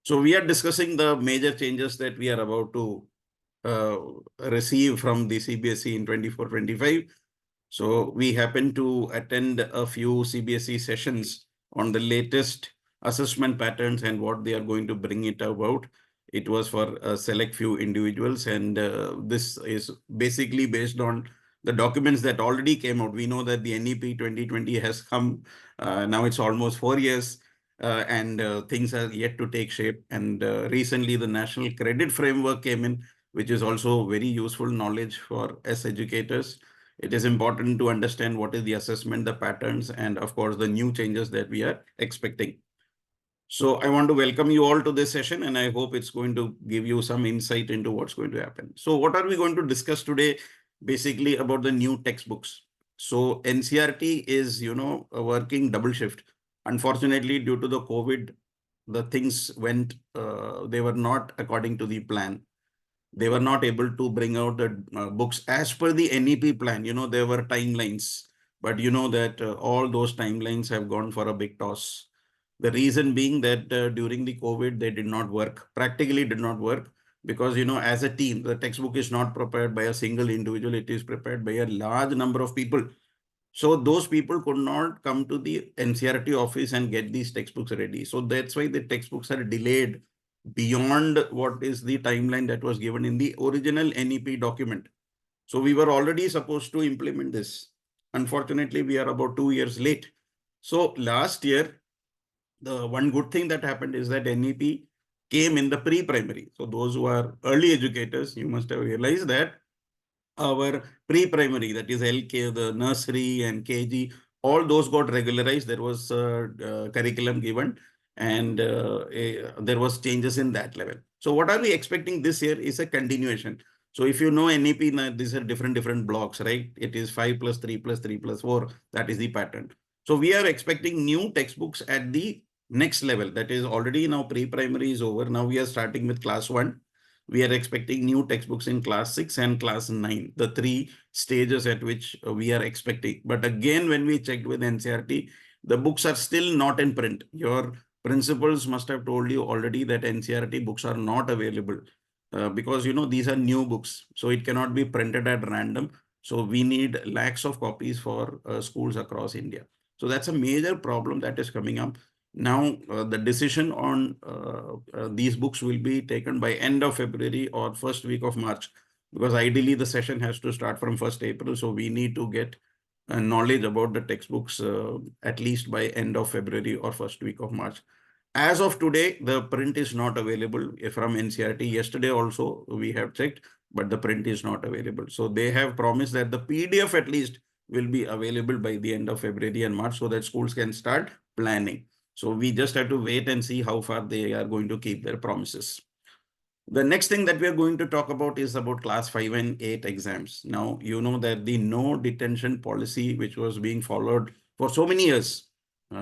So we are discussing the major changes that we are about to uh, receive from the CBSE in 24-25. So we happen to attend a few CBSE sessions on the latest assessment patterns and what they are going to bring it about. It was for a select few individuals, and this is basically based on the documents that already came out. We know that the NEP 2020 has come. Now it's almost 4 years. And things are yet to take shape. And recently, the National Credit Framework came in, which is also very useful knowledge for us educators. It is important to understand what is the assessment, the patterns, and of course, the new changes that we are expecting. So I want to welcome you all to this session, and I hope it's going to give you some insight into what's going to happen. So what are we going to discuss today? Basically about the new textbooks. So NCERT is, working double shift. Unfortunately, due to the COVID, the things went, they were not according to the plan. They were not able to bring out the books as per the NEP plan. There were timelines, but you know that all those timelines have gone for a big toss. The reason being that during the COVID, they did not work, practically did not work, because, as a team, the textbook is not prepared by a single individual. It is prepared by a large number of people. So those people could not come to the NCERT office and get these textbooks ready. So that's why the textbooks are delayed beyond what is the timeline that was given in the original NEP document. So we were already supposed to implement this. Unfortunately, we are about 2 years late. So last year, the one good thing that happened is that NEP came in the pre-primary. So those who are early educators, you must have realized that our pre-primary, that is LK, the nursery and KG, all those got regularized. There was curriculum given, and there was changes in that level. So what are we expecting this year is a continuation. So if you know NEP, these are different blocks, right? It is 5 plus 3 plus 3 plus 4. That is the pattern. So we are expecting new textbooks at the next level. That is already now pre-primary is over. Now we are starting with class 1. We are expecting new textbooks in class 6 and class 9, the three stages at which we are expecting. But again, when we checked with NCERT, the books are still not in print. Your principals must have told you already that NCERT books are not available because, these are new books. So it cannot be printed at random. So we need lakhs of copies for schools across India. So that's a major problem that is coming up. Now, the decision on these books will be taken by end of February or first week of March, because ideally the session has to start from 1st April. So we need to get knowledge about the textbooks at least by end of February or first week of March. As of today, the print is not available from NCERT. Yesterday also we have checked, but the print is not available. So they have promised that the PDF at least will be available by the end of February and March so that schools can start planning. So we just have to wait and see how far they are going to keep their promises. The next thing that we are going to talk about is about class 5 and 8 exams. Now, you know that the no detention policy, which was being followed for so many years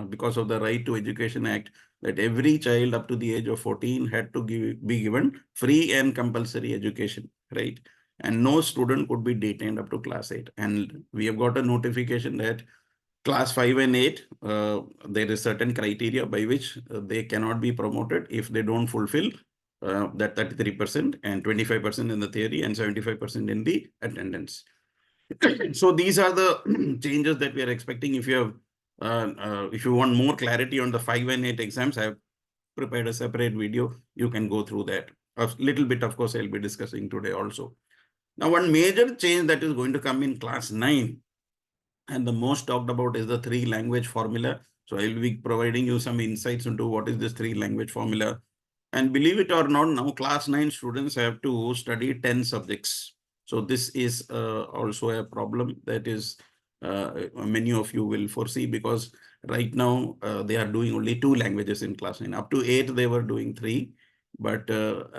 because of the Right to Education Act, that every child up to the age of 14 had to be given free and compulsory education, right? And no student could be detained up to class 8. And we have got a notification that class 5 and 8, there is certain criteria by which they cannot be promoted if they don't fulfill that 33% and 25% in the theory and 75% in the attendance. So these are the changes that we are expecting. If you want more clarity on the 5 and 8 exams, I have prepared a separate video. You can go through that. A little bit, of course, I'll be discussing today also. Now, one major change that is going to come in class 9, and the most talked about, is the 3-language formula. So I will be providing you some insights into what is this 3-language formula. And believe it or not, now class 9 students have to study 10 subjects. So this is also a problem that is many of you will foresee, because right now they are doing only 2 languages in class 9. Up to 8, they were doing 3. But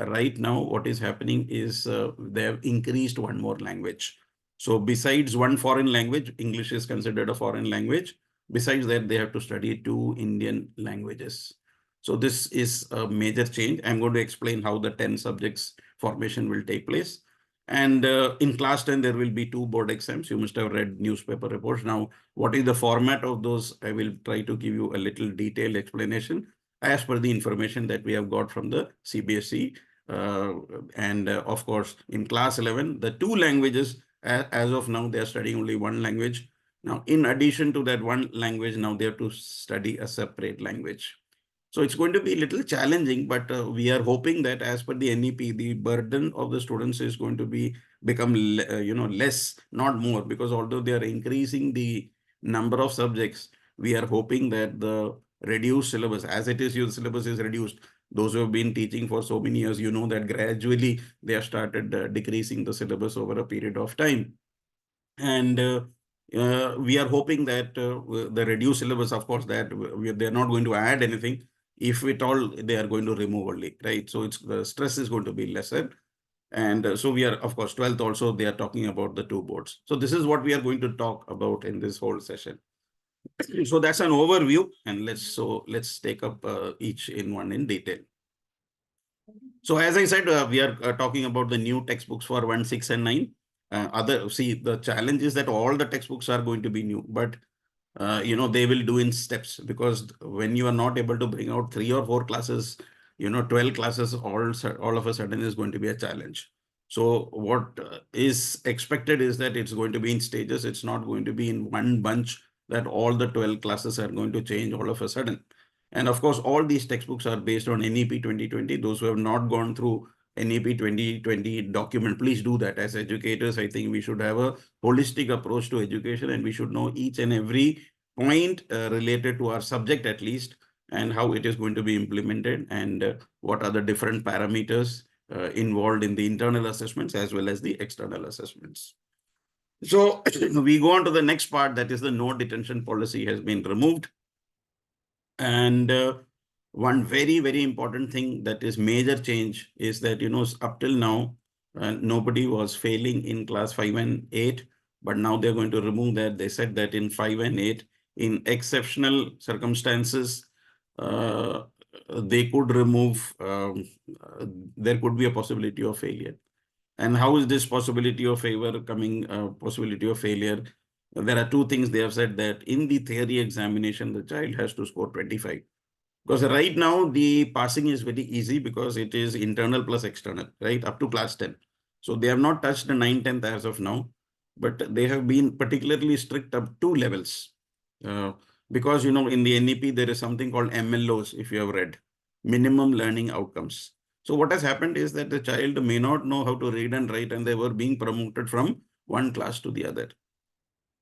right now what is happening is they have increased one more language. So besides one foreign language, English is considered a foreign language. Besides that, they have to study 2 Indian languages. So this is a major change. I'm going to explain how the 10 subjects formation will take place. And in class 10, there will be 2 board exams. You must have read newspaper reports. Now, what is the format of those? I will try to give you a little detailed explanation. as per the information that we have got from the CBSE. And of course, in class 11, the two languages, as of now, they are studying only one language. Now, in addition to that one language, now they have to study a separate language. So it's going to be a little challenging, but we are hoping that as per the NEP, the burden of the students is going to become less, not more, because although they are increasing the number of subjects, we are hoping that the reduced syllabus, as it is, your syllabus is reduced. Those who have been teaching for so many years, you know that gradually they have started decreasing the syllabus over a period of time. And we are hoping that the reduced syllabus, of course, that they're not going to add anything. If at all, they are going to remove only, right? So it's the stress is going to be lesser. And so we are, of course, 12th also, they are talking about the two boards. So this is what we are going to talk about in this whole session. So that's an overview, and let's take up each in one in detail. So as I said, we are talking about the new textbooks for 1, 6, and 9. The challenge is that all the textbooks are going to be new, but they will do in steps, because when you are not able to bring out 3 or 4 classes, 12 classes all of a sudden is going to be a challenge. So what is expected is that it's going to be in stages. It's not going to be in one bunch that all the 12 classes are going to change all of a sudden. And of course, all these textbooks are based on NEP 2020. Those who have not gone through NEP 2020 document, please do that. As educators, I think we should have a holistic approach to education, and we should know each and every point related to our subject at least, and how it is going to be implemented, and what are the different parameters involved in the internal assessments as well as the external assessments. So we go on to the next part, that is the no detention policy has been removed. And one very, very important thing that is major change is that, up till now, nobody was failing in class 5 and 8, but now they're going to remove that. They said that in 5 and 8, in exceptional circumstances, they could remove, there could be a possibility of failure. And how is this possibility of possibility of failure? There are two things they have said, that in the theory examination, the child has to score 25. Because right now the passing is very easy because it is internal plus external, right? Up to class 10. So they have not touched the 9, 10th as of now, but they have been particularly strict up to levels. Because, in the NEP, there is something called MLOs, if you have read, minimum learning outcomes. So what has happened is that the child may not know how to read and write, and they were being promoted from one class to the other.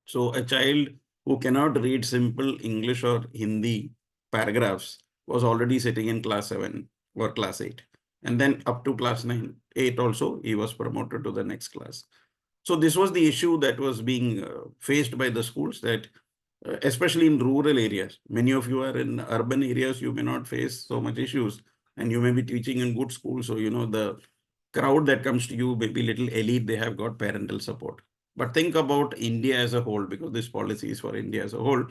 So a child who cannot read simple English or Hindi paragraphs was already sitting in class 7 or class 8. And then up to class 9, 8 also, he was promoted to the next class. So this was the issue that was being faced by the schools, that especially in rural areas. Many of you are in urban areas, you may not face so much issues, and you may be teaching in good schools. So, the crowd that comes to you may be little elite, they have got parental support. But think about India as a whole, because this policy is for India as a whole.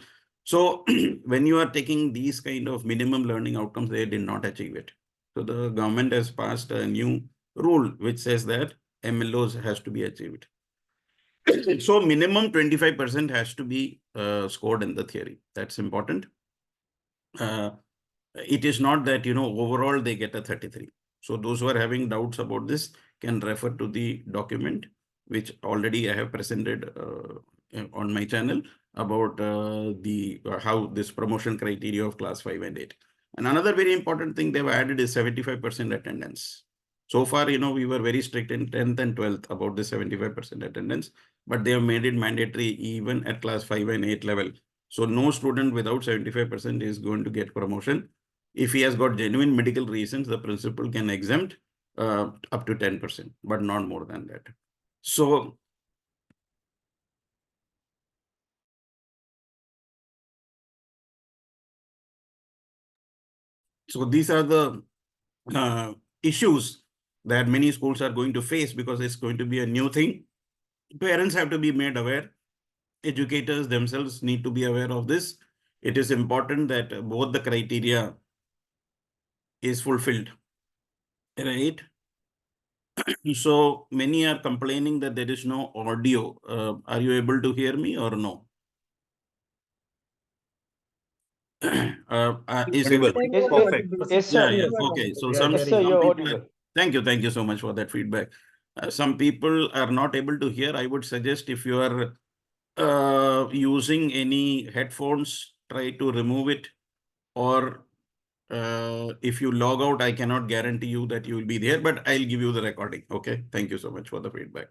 So when you are taking these kind of minimum learning outcomes, they did not achieve it. So the government has passed a new rule which says that MLOs has to be achieved. So minimum 25% has to be scored in the theory. That's important. It is not that, overall they get a 33. So those who are having doubts about this can refer to the document, which already I have presented on my channel about how this promotion criteria of class 5 and 8. And another very important thing they've added is 75% attendance. So far, we were very strict in 10th and 12th about the 75% attendance, but they have made it mandatory even at class 5 and 8 level. So no student without 75% is going to get promotion. If he has got genuine medical reasons, the principal can exempt up to 10%, but not more than that. So these are the issues that many schools are going to face, because it's going to be a new thing. Parents have to be made aware. Educators themselves need to be aware of this. It is important that both the criteria is fulfilled, right? So many are complaining that there is no audio. Are you able to hear me or no? Is it Perfect. Yes, sir. yeah, okay. So some Yes, sir, some you're people audible. thank you so much for that feedback. Some people are not able to hear. I would suggest if you are using any headphones, try to remove it, or if you log out, I cannot guarantee you that you will be there, but I'll give you the recording. Okay. Thank you so much for the feedback.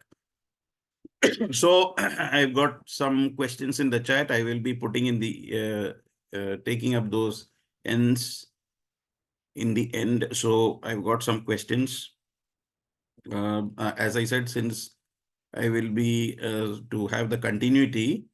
So I've got some questions in the chat. I will be putting in the taking up those ends in the end. So I've got some questions. As I said, since I will be to have the continuity,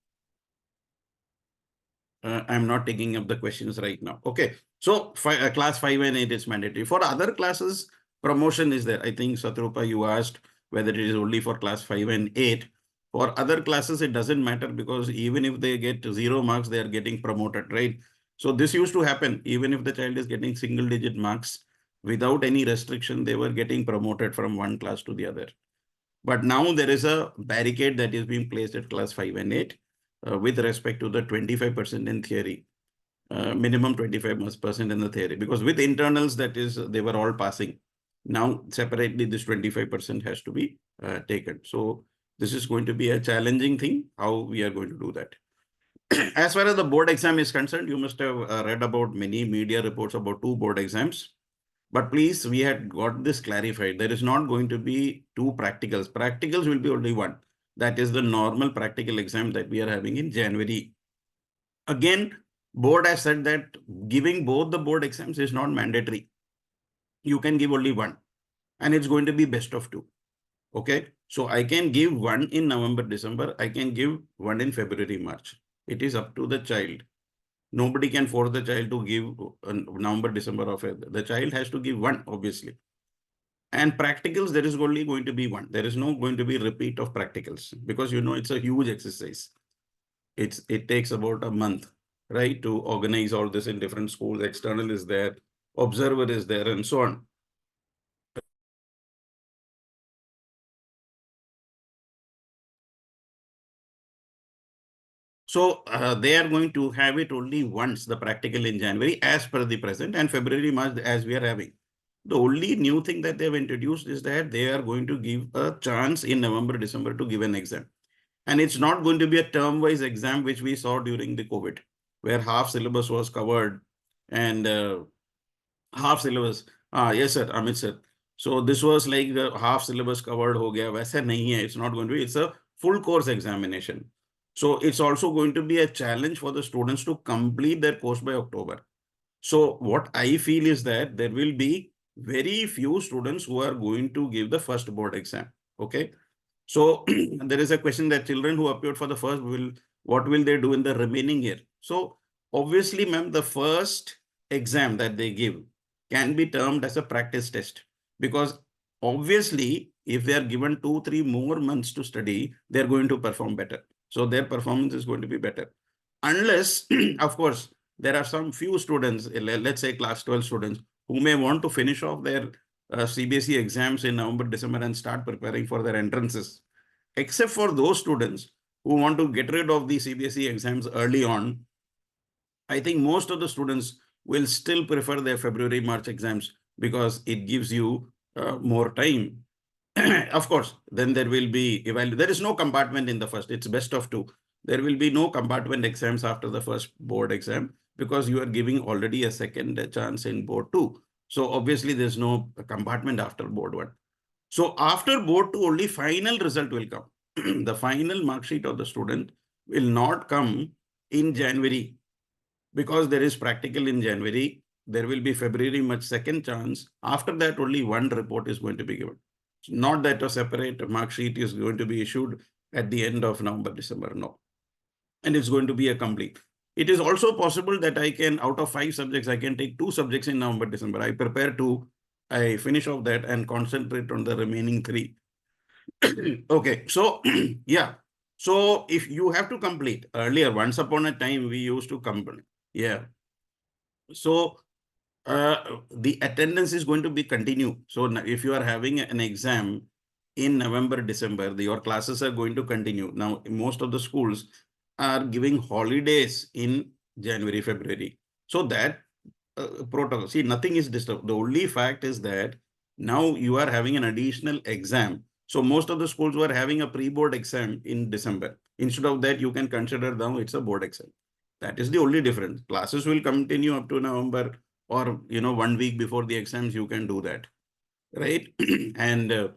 I'm not taking up the questions right now. Okay. So class 5 and 8 is mandatory. For other classes, promotion is there. I think Satrupa, you asked whether it is only for class 5 and 8. For other classes, it doesn't matter because even if they get 0 marks, they are getting promoted, right? So this used to happen. Even if the child is getting single digit marks, without any restriction, they were getting promoted from one class to the other. But now there is a barricade that is being placed at class 5 and 8 with respect to the 25% in theory. Minimum 25% in the theory, because with internals, that is, they were all passing. Now, separately, this 25% has to be taken. So this is going to be a challenging thing, how we are going to do that. As far as the board exam is concerned, you must have read about many media reports about 2 board exams. But please, we had got this clarified. There is not going to be 2 practicals. Practicals will be only 1. That is the normal practical exam that we are having in January. Again, board has said that giving both the board exams is not mandatory. You can give only 1. And it's going to be best of 2. Okay. So I can give 1 in November, December. I can give 1 in February, March. It is up to the child. Nobody can force the child to give November, December of it. The child has to give 1, obviously. And practicals, there is only going to be 1. There is no going to be repeat of practicals because, it's a huge exercise. It takes about a month, right, to organize all this in different schools. External is there, observer is there, and so on. So they are going to have it only once, the practical in January, as per the present, and February, March, as we are having. The only new thing that they have introduced is that they are going to give a chance in November, December to give an exam. And it's not going to be a term-wise exam, which we saw during the COVID, where half syllabus was covered and half syllabus. Yes, sir, Amit sir. So this was like the half syllabus covered ho gaya. वैसा नहीं है. It's not going to be. It's a full course examination. So it's also going to be a challenge for the students to complete their course by October. So what I feel is that there will be very few students who are going to give the first board exam. Okay. So there is a question that children who appeared for the first what will they do in the remaining year? So obviously, ma'am, the first exam that they give can be termed as a practice test, because obviously, if they are given 2-3 more months to study, they're going to perform better. So their performance is going to be better. Unless, of course, there are some few students, let's say class 12 students, who may want to finish off their CBSE exams in November, December and start preparing for their entrances. Except for those students who want to get rid of the CBSE exams early on, I think most of the students will still prefer their February, March exams because it gives you more time. Of course, then there will be there is no compartment in the first. It's best of 2. There will be no compartment exams after the first board exam because you are giving already a second chance in board 2. So obviously there's no compartment after board 1. So after board 2, only final result will come. The final mark sheet of the student will not come in January because there is practical in January. There will be February, March second chance. After that, only 1 report is going to be given. Not that a separate mark sheet is going to be issued at the end of November, December. No. And it's going to be a complete. It is also possible that I can, out of 5 subjects, I can take 2 subjects in November, December. I prepare 2, I finish off that and concentrate on the remaining 3. Okay, so yeah. So if you have to complete, earlier, once upon a time, we used to complete. Yeah. So the attendance is going to be continue. So if you are having an exam in November, December, your classes are going to continue. Now, most of the schools are giving holidays in January, February. So that protocol, see, nothing is disturbed. The only fact is that now you are having an additional exam. So most of the schools were having a pre-board exam in December. Instead of that, you can consider now it's a board exam. That is the only difference. Classes will continue up to November, or 1 week before the exams, you can do that, right? And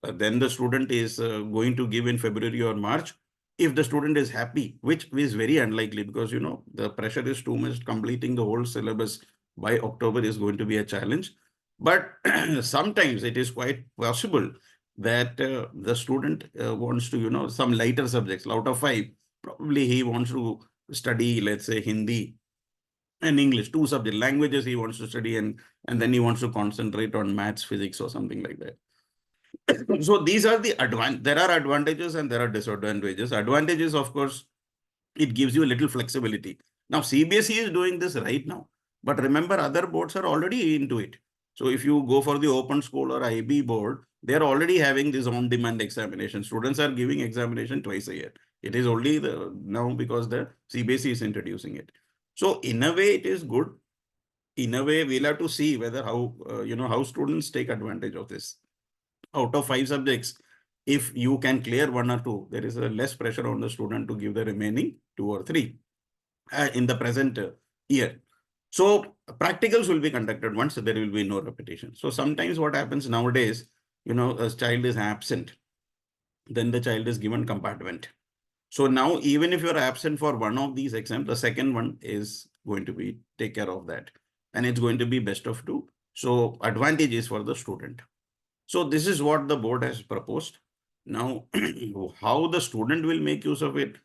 then the student is going to give in February or March. If the student is happy, which is very unlikely, because the pressure is too much, completing the whole syllabus by October is going to be a challenge. But sometimes it is quite possible that the student wants to, some lighter subjects. Out of 5, probably he wants to study, let's say, Hindi and English, 2 subject languages he wants to study, and then he wants to concentrate on maths, physics, or something like that. So these are the there are advantages and there are disadvantages. Advantages, of course, it gives you a little flexibility. Now, CBSE is doing this right now, but remember, other boards are already into it. So if you go for the open school or IB board, they are already having this on-demand examination. Students are giving examination twice a year. It is only now because the CBSE is introducing it. So in a way, it is good. In a way, we'll have to see whether how students take advantage of this. Out of 5 subjects, if you can clear 1 or 2, there is a less pressure on the student to give the remaining 2 or 3 in the present year. So practicals will be conducted once, there will be no repetition. So sometimes what happens nowadays, a child is absent, then the child is given compartment. So now, even if you're absent for one of these exams, the second one is going to be take care of that. And it's going to be best of 2. So advantage is for the student. So this is what the board has proposed. Now, how the student will make use of it,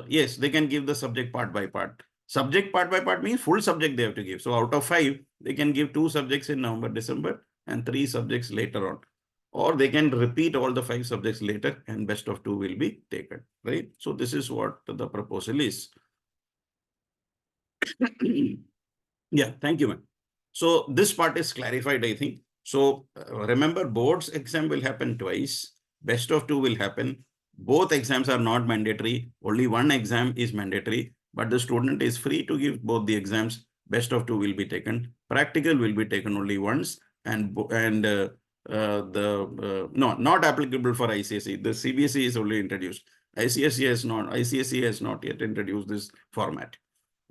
yes, they can give the subject part by part. Subject part by part means full subject they have to give. So out of 5, they can give 2 subjects in November, December, and 3 subjects later on. Or they can repeat all the 5 subjects later and best of 2 will be taken, right? So this is what the proposal is. Yeah, thank you, man. So this part is clarified, I think. So remember, boards exam will happen twice. Best of 2 will happen. Both exams are not mandatory. Only one exam is mandatory, but the student is free to give both the exams. Best of 2 will be taken. Practical will be taken only once, and not applicable for ICSE. The CBSE is only introduced. ICSE has not yet introduced this format.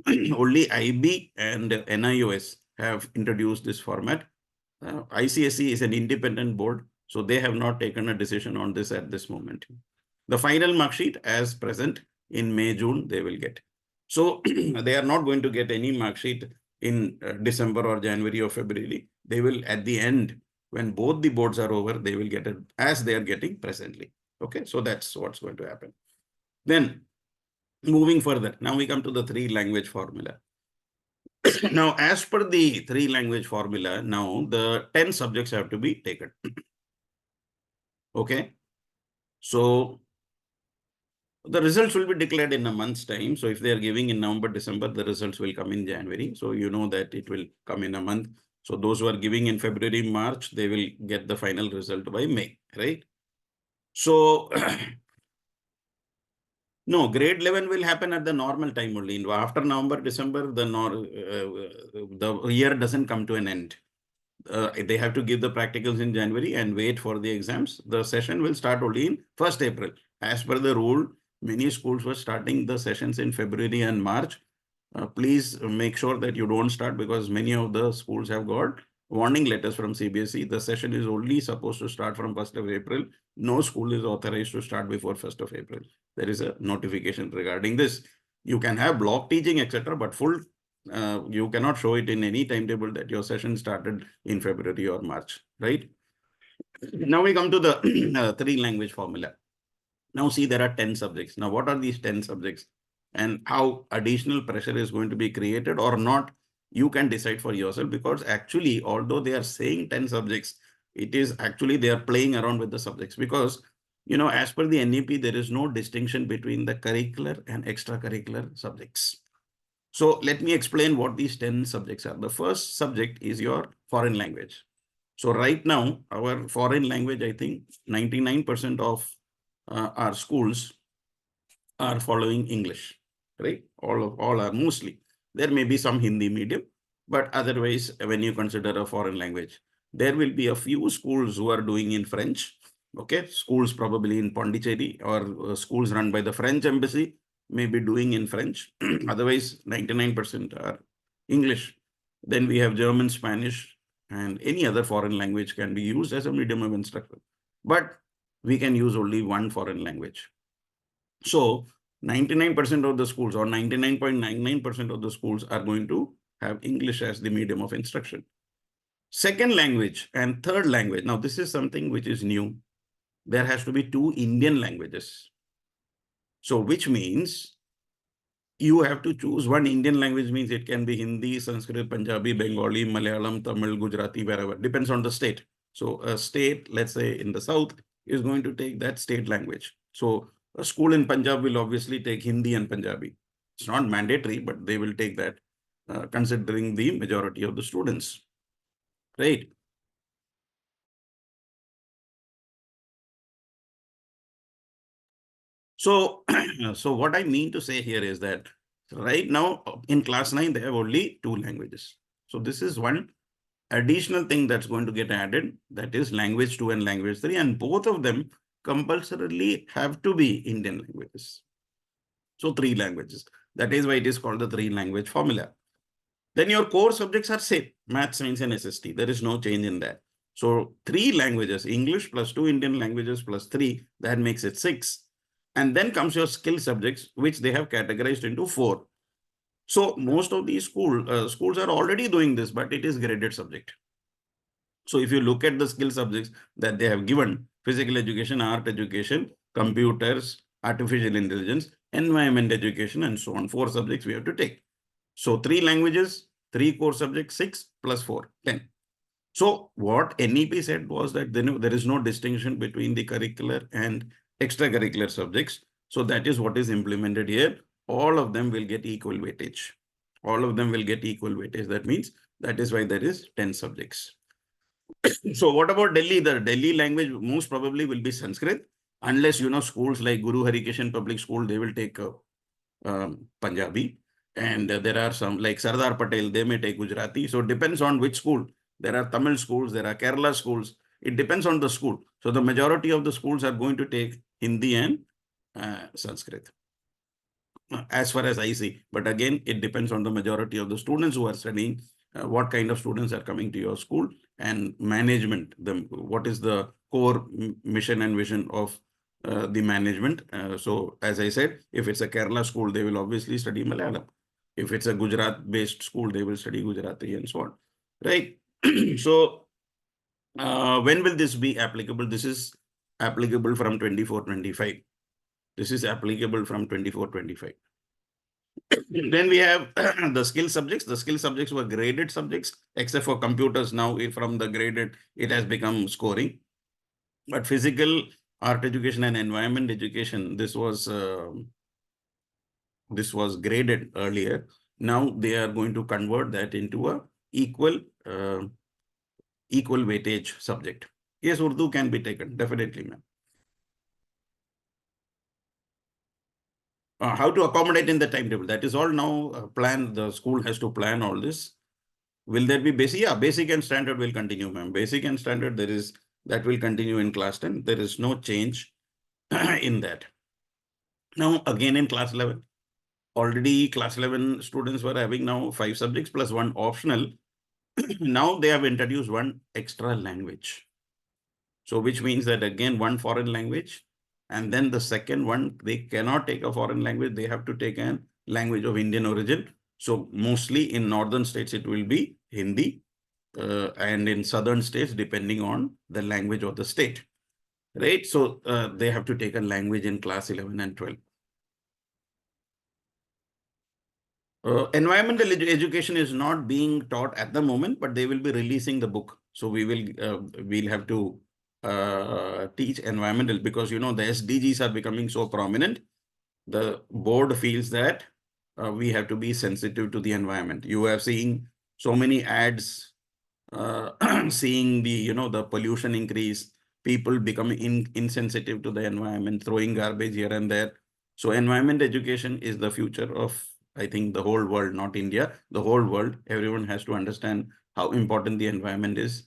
Only IB and NIOS have introduced this format. ICSE is an independent board, so they have not taken a decision on this at this moment. The final mark sheet, as present in May, June, they will get. So they are not going to get any mark sheet in December or January or February. They will, at the end, when both the boards are over, they will get it as they are getting presently. Okay, so that's what's going to happen. Then, moving further, now we come to the 3-language formula. Now, as per the 3-language formula, now the 10 subjects have to be taken. Okay. So the results will be declared in a month's time. So if they are giving in November, December, the results will come in January. So you know that it will come in a month. So those who are giving in February, March, they will get the final result by May, right? So no, grade 11 will happen at the normal time only. After November, December, the year doesn't come to an end. They have to give the practicals in January and wait for the exams. The session will start only in 1st April. As per the rule, many schools were starting the sessions in February and March. Please make sure that you don't start, because many of the schools have got warning letters from CBSE. The session is only supposed to start from 1st of April. No school is authorized to start before 1st of April. There is a notification regarding this. You can have block teaching, etc., but full you cannot show it in any timetable that your session started in February or March, right? Now we come to the 3-language formula. Now see, there are 10 subjects. Now, what are these 10 subjects and how additional pressure is going to be created or not? You can decide for yourself, because actually, although they are saying 10 subjects, it is actually they are playing around with the subjects, because as per the NEP, there is no distinction between the curricular and extracurricular subjects. So let me explain what these 10 subjects are. The first subject is your foreign language. So right now, our foreign language, I think 99% of our schools are following English, right? All are mostly. There may be some Hindi medium, but otherwise, when you consider a foreign language, there will be a few schools who are doing in French. Okay, schools probably in Pondicherry or schools run by the French embassy may be doing in French. Otherwise, 99% are English. Then we have German, Spanish, and any other foreign language can be used as a medium of instruction. But we can use only one foreign language. So 99% of the schools or 99.99% of the schools are going to have English as the medium of instruction. Second language and third language. Now, this is something which is new. There has to be two Indian languages. So which means you have to choose one Indian language, means it can be Hindi, Sanskrit, Punjabi, Bengali, Malayalam, Tamil, Gujarati, wherever, depends on the state. So a state, let's say in the south, is going to take that state language. So a school in Punjab will obviously take Hindi and Punjabi. It's not mandatory, but they will take that, considering the majority of the students, right? So, so what I mean to say here is that right now in class 9, they have only two languages. So this is one additional thing that's going to get added, that is language 2 and language 3, and both of them compulsorily have to be Indian languages. So 3 languages. That is why it is called the 3-language formula. Then your core subjects are same, math, science, and SST. There is no change in that. So 3 languages, English plus 2 Indian languages plus 3, that makes it 6. And then comes your skill subjects, which they have categorized into 4. So most of these schools are already doing this, but it is graded subject. So if you look at the skill subjects that they have given, physical education, art education, computers, artificial intelligence, environment education, and so on. 4 subjects we have to take. So 3 languages, 3 core subjects, 6 plus 4, 10. So what NEP said was that there is no distinction between the curricular and extracurricular subjects. So that is what is implemented here. All of them will get equal weightage. All of them will get equal weightage. That means that is why there is 10 subjects. So what about Delhi? The Delhi language most probably will be Sanskrit, unless, schools like Guru Harikishan Public School, they will take Punjabi. And there are some like Sardar Patel, they may take Gujarati. So it depends on which school. There are Tamil schools, there are Kerala schools. It depends on the school. So the majority of the schools are going to take Hindi and Sanskrit, as far as I see. But again, it depends on the majority of the students who are studying, what kind of students are coming to your school, and management, what is the core mission and vision of the management. So as I said, if it's a Kerala school, they will obviously study Malayalam. If it's a Gujarat-based school, they will study Gujarati and so on, right? So when will this be applicable? This is applicable from 24-25. This is applicable from 24-25. Then we have the skill subjects. The skill subjects were graded subjects, except for computers. Now, from the graded, it has become scoring. But physical, art education, and environment education, this was graded earlier. Now they are going to convert that into a equal weightage subject. Yes, Urdu can be taken, definitely, ma'am. How to accommodate in the timetable? That is all now planned. The school has to plan all this. Will there be basic? Yeah, basic and standard will continue, ma'am. Basic and standard, that will continue in class 10. There is no change in that. Now, again in class 11, already class 11 students were having now 5 subjects plus 1 optional. Now they have introduced 1 extra language. So which means that again 1 foreign language, and then the second one, they cannot take a foreign language. They have to take a language of Indian origin. So mostly in northern states, it will be Hindi, and in southern states, depending on the language of the state, right? So they have to take a language in class 11 and 12. Environmental education is not being taught at the moment, but they will be releasing the book. So we'll have to teach environmental, because the SDGs are becoming so prominent. The board feels that we have to be sensitive to the environment. You have seen so many ads, seeing the pollution increase, people becoming insensitive to the environment, throwing garbage here and there. So environment education is the future of I think the whole world, not India, the whole world, everyone has to understand how important the environment is.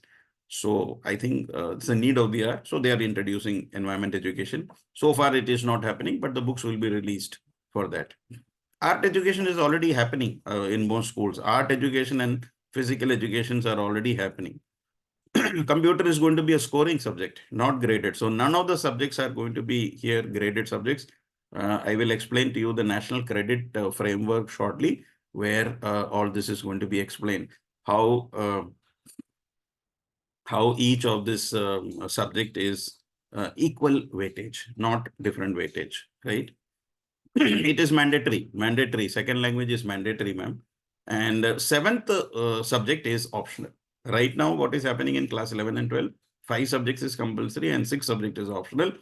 So I think it's a need of the hour. So they are introducing environment education. So far it is not happening, but the books will be released for that. Art education is already happening in most schools. Art education and physical educations are already happening. Computer is going to be a scoring subject, not graded. So none of the subjects are going to be here graded subjects. I will explain to you the national credit framework shortly, where all this is going to be explained. How each of this subject is equal weightage, not different weightage, right? It is mandatory. Second language is mandatory, ma'am. And seventh subject is optional. Right now, what is happening in class 11 and 12? 5 subjects is compulsory and 6 subjects is optional.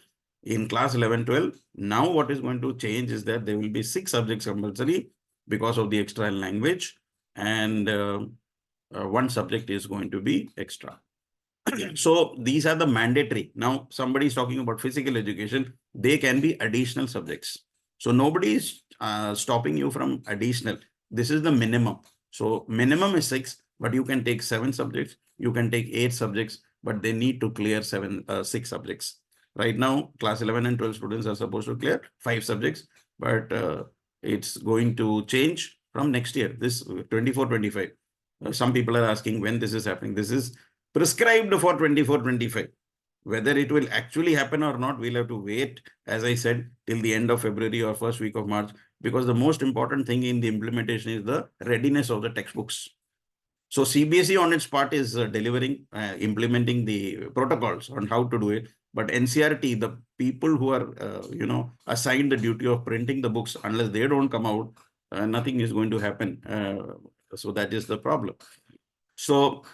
In class 11, 12, now what is going to change is that there will be 6 subjects compulsory because of the extra language, and 1 subject is going to be extra. So these are the mandatory. Now somebody is talking about physical education. They can be additional subjects. So nobody is stopping you from additional. This is the minimum. So minimum is 6, but you can take 7 subjects. You can take 8 subjects, but they need to clear 6 subjects. Right now, class 11 and 12 students are supposed to clear 5 subjects, but it's going to change from next year, this 24-25. Some people are asking when this is happening. This is prescribed for 24-25. Whether it will actually happen or not, we'll have to wait, as I said, till the end of February or first week of March, because the most important thing in the implementation is the readiness of the textbooks. So CBSE on its part is delivering, implementing the protocols on how to do it. But NCERT, the people who are, assigned the duty of printing the books, unless they don't come out, nothing is going to happen. So that is the problem. So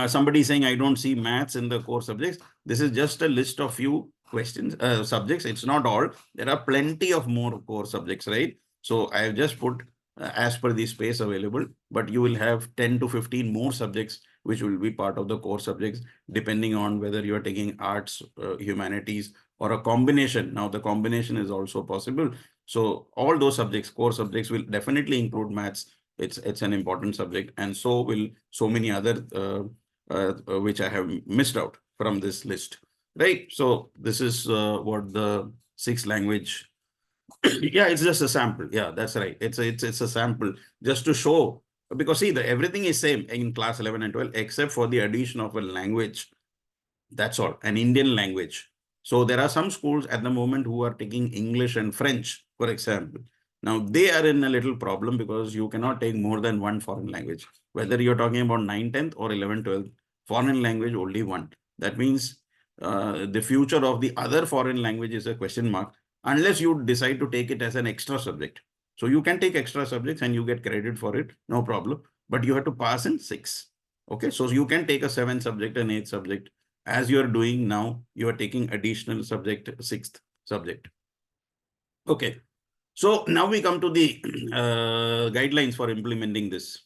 somebody saying, I don't see maths in the core subjects. This is just a list of few questions, subjects. It's not all. There are plenty of more core subjects, right? So I have just put as per the space available, but you will have 10 to 15 more subjects, which will be part of the core subjects, depending on whether you are taking arts, humanities, or a combination. Now the combination is also possible. So all those subjects, core subjects, will definitely include maths. It's an important subject, and so will so many other which I have missed out from this list, right? So this is what the 6 language. Yeah, it's just a sample. Yeah, that's right. It's a sample just to show, because see, everything is same in class 11 and 12 except for the addition of a language. That's all, an Indian language. So there are some schools at the moment who are taking English and French, for example. Now they are in a little problem because you cannot take more than 1 foreign language. Whether you're talking about 9th, 10th or 11th, 12th, foreign language only 1. That means the future of the other foreign language is a question mark, unless you decide to take it as an extra subject. So you can take extra subjects and you get credit for it, no problem. But you have to pass in 6. Okay, so you can take a 7 subject and 8 subject. As you are doing now, you are taking additional subject, 6th subject. Okay. So now we come to the guidelines for implementing this.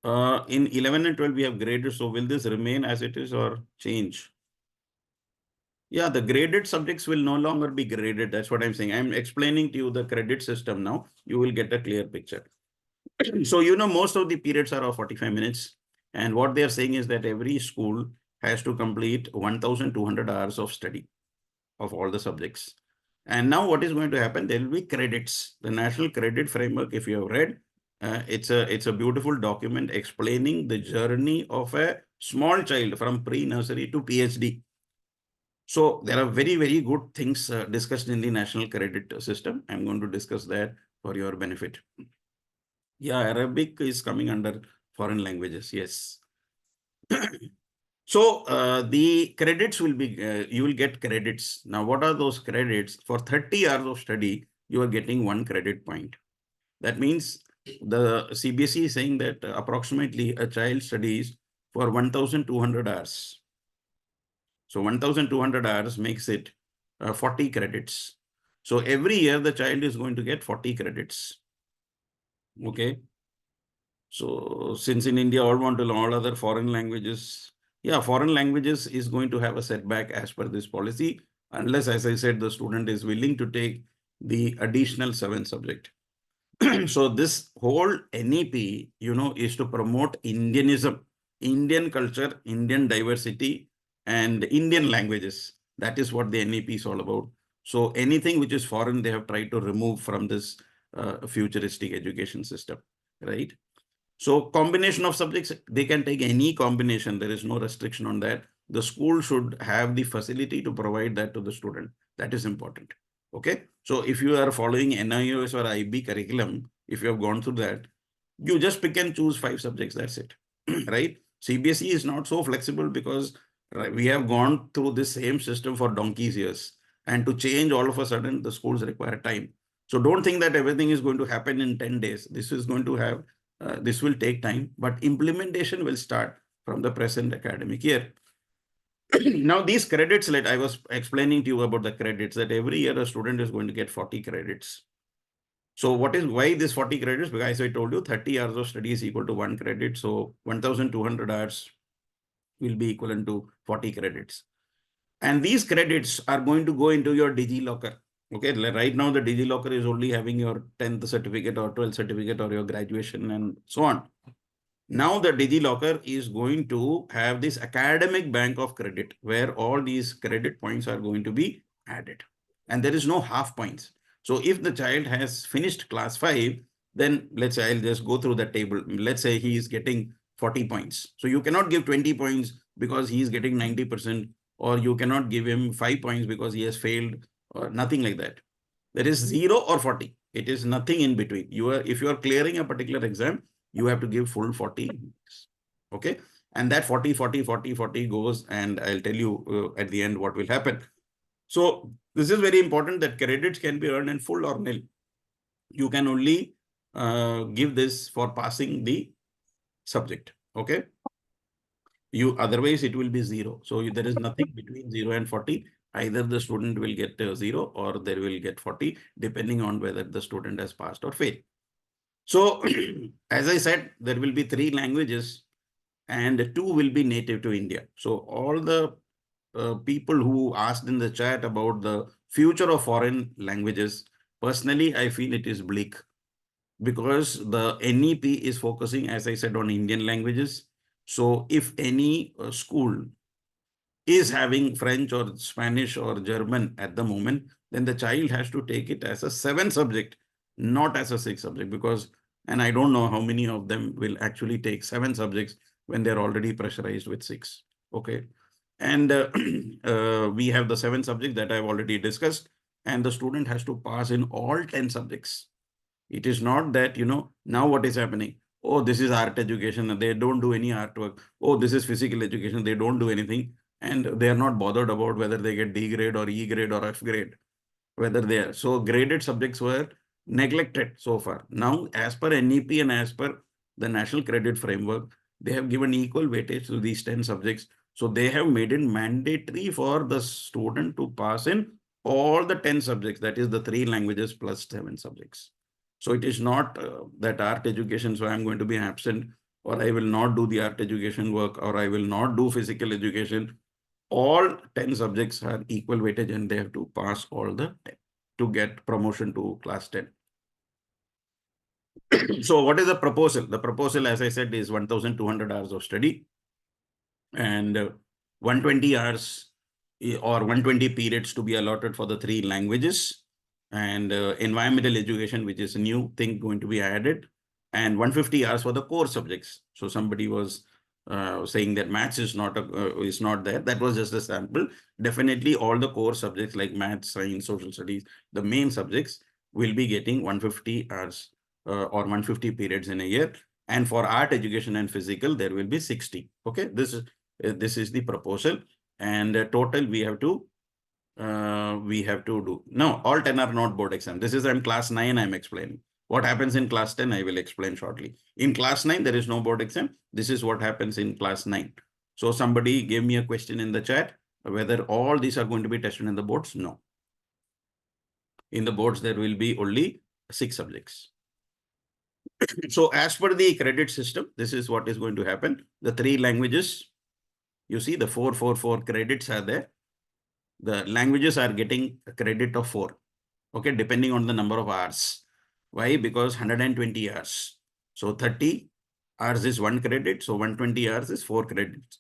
In 11 and 12, we have graded. So will this remain as it is or change? Yeah, the graded subjects will no longer be graded. That's what I'm saying. I'm explaining to you the credit system now. You will get a clear picture. So, most of the periods are of 45 minutes. And what they are saying is that every school has to complete 1,200 hours of study of all the subjects. And now what is going to happen? There will be credits. The National Credit Framework, if you have read, it's a beautiful document explaining the journey of a small child from pre-nursery to PhD. So there are very, very good things discussed in the National Credit System. I'm going to discuss that for your benefit. Yeah, Arabic is coming under foreign languages. Yes. So the credits will be, you will get credits. Now, what are those credits? For 30 hours of study, you are getting 1 credit point. That means the CBSE is saying that approximately a child studies for 1,200 hours. So 1,200 hours makes it 40 credits. So every year the child is going to get 40 credits. Okay. So since in India all want to learn all other foreign languages, yeah, foreign languages is going to have a setback as per this policy, unless, as I said, the student is willing to take the additional 7 subject. So this whole NEP, is to promote Indianism, Indian culture, Indian diversity, and Indian languages. That is what the NEP is all about. So anything which is foreign, they have tried to remove from this futuristic education system, right? So combination of subjects, they can take any combination. There is no restriction on that. The school should have the facility to provide that to the student. That is important. Okay. So if you are following NIOS or IB curriculum, if you have gone through that, you just pick and choose 5 subjects. That's it. Right. CBSE is not so flexible because we have gone through the same system for donkey's years. And to change all of a sudden, the schools require time. So don't think that everything is going to happen in 10 days. This is going to have this will take time, but implementation will start from the present academic year. Now, these credits, that I was explaining to you about the credits, that every year a student is going to get 40 credits. So why this 40 credits? Because I told you 30 hours of study is equal to 1 credit. So 1,200 hours will be equivalent to 40 credits. And these credits are going to go into your DigiLocker. Okay, right now the DigiLocker is only having your 10th certificate or 12th certificate or your graduation and so on. Now the DigiLocker is going to have this academic bank of credit where all these credit points are going to be added. And there is no half points. So if the child has finished class 5, then let's say I'll just go through the table. Let's say he is getting 40 points. So you cannot give 20 points because he is getting 90%, or you cannot give him 5 points because he has failed, or nothing like that. There is 0 or 40. It is nothing in between. If you are clearing a particular exam, you have to give full 40. Okay. And that 40, 40, 40, 40 goes, and I'll tell you at the end what will happen. So this is very important, that credits can be earned in full or nil. You can only give this for passing the subject. Okay. Otherwise it will be 0. So there is nothing between 0 and 40. Either the student will get 0 or they will get 40, depending on whether the student has passed or failed. So as I said, there will be 3 languages and 2 will be native to India. So all the people who asked in the chat about the future of foreign languages, personally, I feel it is bleak, because the NEP is focusing, as I said, on Indian languages. So if any school is having French or Spanish or German at the moment, then the child has to take it as a 7 subject, not as a 6 subject, because, and I don't know how many of them will actually take 7 subjects when they're already pressurized with 6. Okay. And we have the 7 subjects that I've already discussed, and the student has to pass in all 10 subjects. It is not that, now what is happening? Oh, this is art education, they don't do any artwork. Oh, this is physical education, they don't do anything. And they are not bothered about whether they get D grade or E grade or F grade, whether they are. So graded subjects were neglected so far. Now, as per NEP and as per the National Credit Framework, they have given equal weightage to these 10 subjects. So they have made it mandatory for the student to pass in all the 10 subjects, that is the 3 languages plus 7 subjects. So it is not that art education, so I'm going to be absent, or I will not do the art education work, or I will not do physical education. All 10 subjects are equal weightage and they have to pass all the 10 to get promotion to class 10. So what is the proposal? The proposal, as I said, is 1,200 hours of study and 120 hours or 120 periods to be allotted for the 3 languages, and environmental education, which is a new thing going to be added, and 150 hours for the core subjects. So somebody was saying that maths is not there. That was just a sample. Definitely all the core subjects like maths, science, social studies, the main subjects will be getting 150 hours or 150 periods in a year. And for art education and physical, there will be 60. Okay, this is the proposal, and total we have to do. No, all 10 are not board exam. This is I'm class 9, I'm explaining. What happens in class 10, I will explain shortly. In class 9, there is no board exam. This is what happens in class 9. So somebody gave me a question in the chat, whether all these are going to be tested in the boards. No. In the boards, there will be only 6 subjects. So as per the credit system, this is what is going to happen. The 3 languages, you see the 4 credits are there. The languages are getting a credit of 4. Okay, depending on the number of hours. Why? Because 120 hours. So 30 hours is 1 credit. So 120 hours is 4 credits.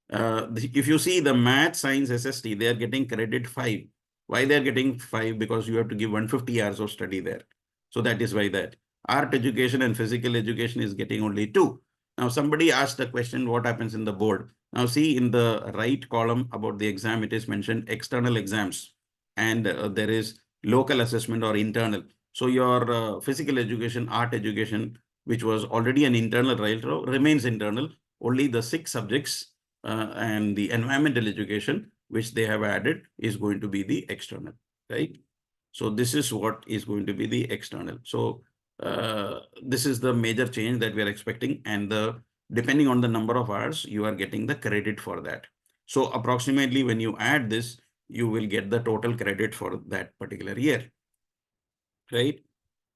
If you see the math, science, SST, they are getting credit 5. Why they are getting 5? Because you have to give 150 hours of study there. So that is why that. Art education and physical education is getting only 2. Now somebody asked the question, what happens in the board? Now see in the right column about the exam, it is mentioned external exams. And there is local assessment or internal. So your physical education, art education, which was already an internal, right, remains internal. Only the 6 subjects and the environmental education, which they have added, is going to be the external, right? So this is what is going to be the external. So this is the major change that we are expecting, and depending on the number of hours, you are getting the credit for that. So approximately when you add this, you will get the total credit for that particular year, right?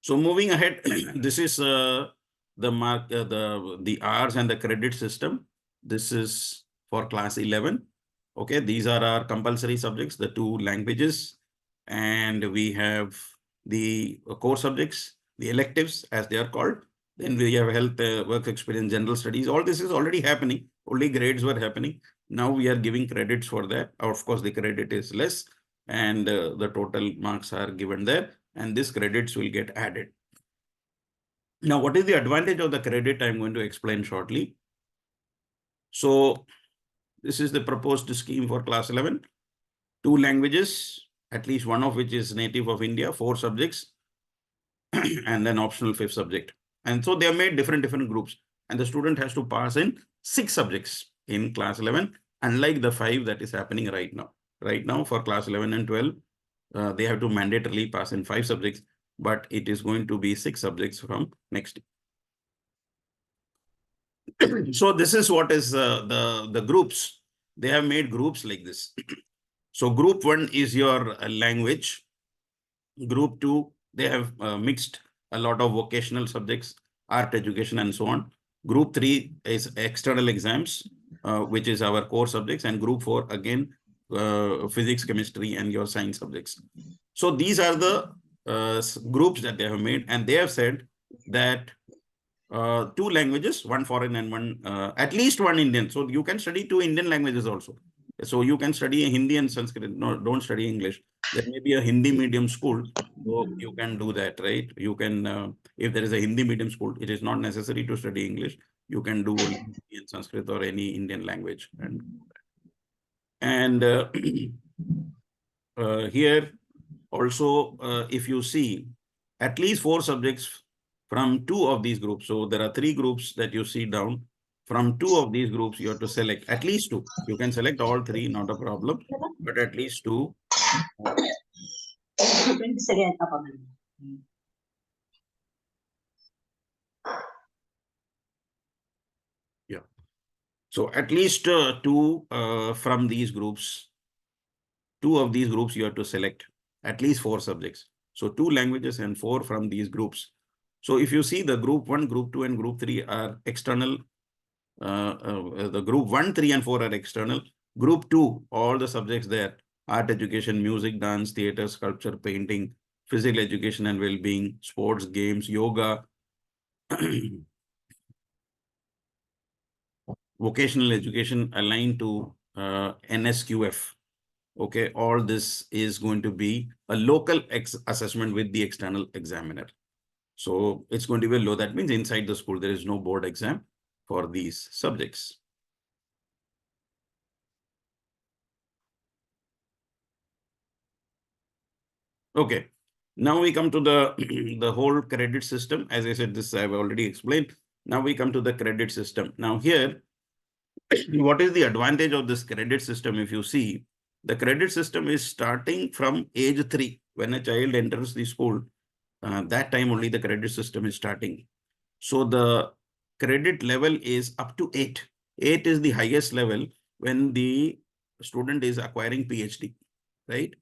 So moving ahead, this is the mark, the hours and the credit system. This is for class 11. Okay, these are our compulsory subjects, the 2 languages, and we have the core subjects, the electives as they are called. Then we have health, work experience, general studies. All this is already happening. Only grades were happening. Now we are giving credits for that. Of course, the credit is less, and the total marks are given there, and these credits will get added. Now, what is the advantage of the credit? I'm going to explain shortly. So this is the proposed scheme for class 11. 2 languages, at least one of which is native of India, 4 subjects, and then optional 5th subject. And so they have made different groups, and the student has to pass in 6 subjects in class 11, unlike the 5 that is happening right now. Right now for class 11 and 12, they have to mandatorily pass in 5 subjects, but it is going to be 6 subjects from next year. So this is what is the groups. They have made groups like this. So group 1 is your language. Group 2, they have mixed a lot of vocational subjects, art education, and so on. Group 3 is external exams, which is our core subjects. And group 4, again, physics, chemistry, and your science subjects. So these are the groups that they have made. And they have said that 2 languages, 1 foreign and 1, at least 1 Indian. So you can study 2 Indian languages also. So you can study Hindi and Sanskrit. No, don't study English. There may be a Hindi medium school. So you can do that, right? You can, if there is a Hindi medium school, it is not necessary to study English. You can do only Hindi and Sanskrit or any Indian language. And here also, if you see, at least 4 subjects from 2 of these groups. So there are 3 groups that you see down. From 2 of these groups, you have to select at least 2. You can select all 3, not a problem, but at least 2. Yeah. So at least 2 from these groups. 2 of these groups you have to select, at least 4 subjects. So 2 languages and 4 from these groups. So if you see the group 1, group 2, and group 3 are external. The group 1, 3, and 4 are external. Group 2, all the subjects there, art education, music, dance, theater, sculpture, painting, physical education and well-being, sports, games, yoga, vocational education aligned to NSQF. Okay, all this is going to be a local assessment with the external examiner. So it's going to be low. That means inside the school, there is no board exam for these subjects. Okay, now we come to the whole credit system. As I said, this I've already explained. Now we come to the credit system. Now here, what is the advantage of this credit system? If you see, the credit system is starting from age 3. When a child enters the school, that time only the credit system is starting. So the credit level is up to 8. 8 is the highest level when the student is acquiring PhD, right?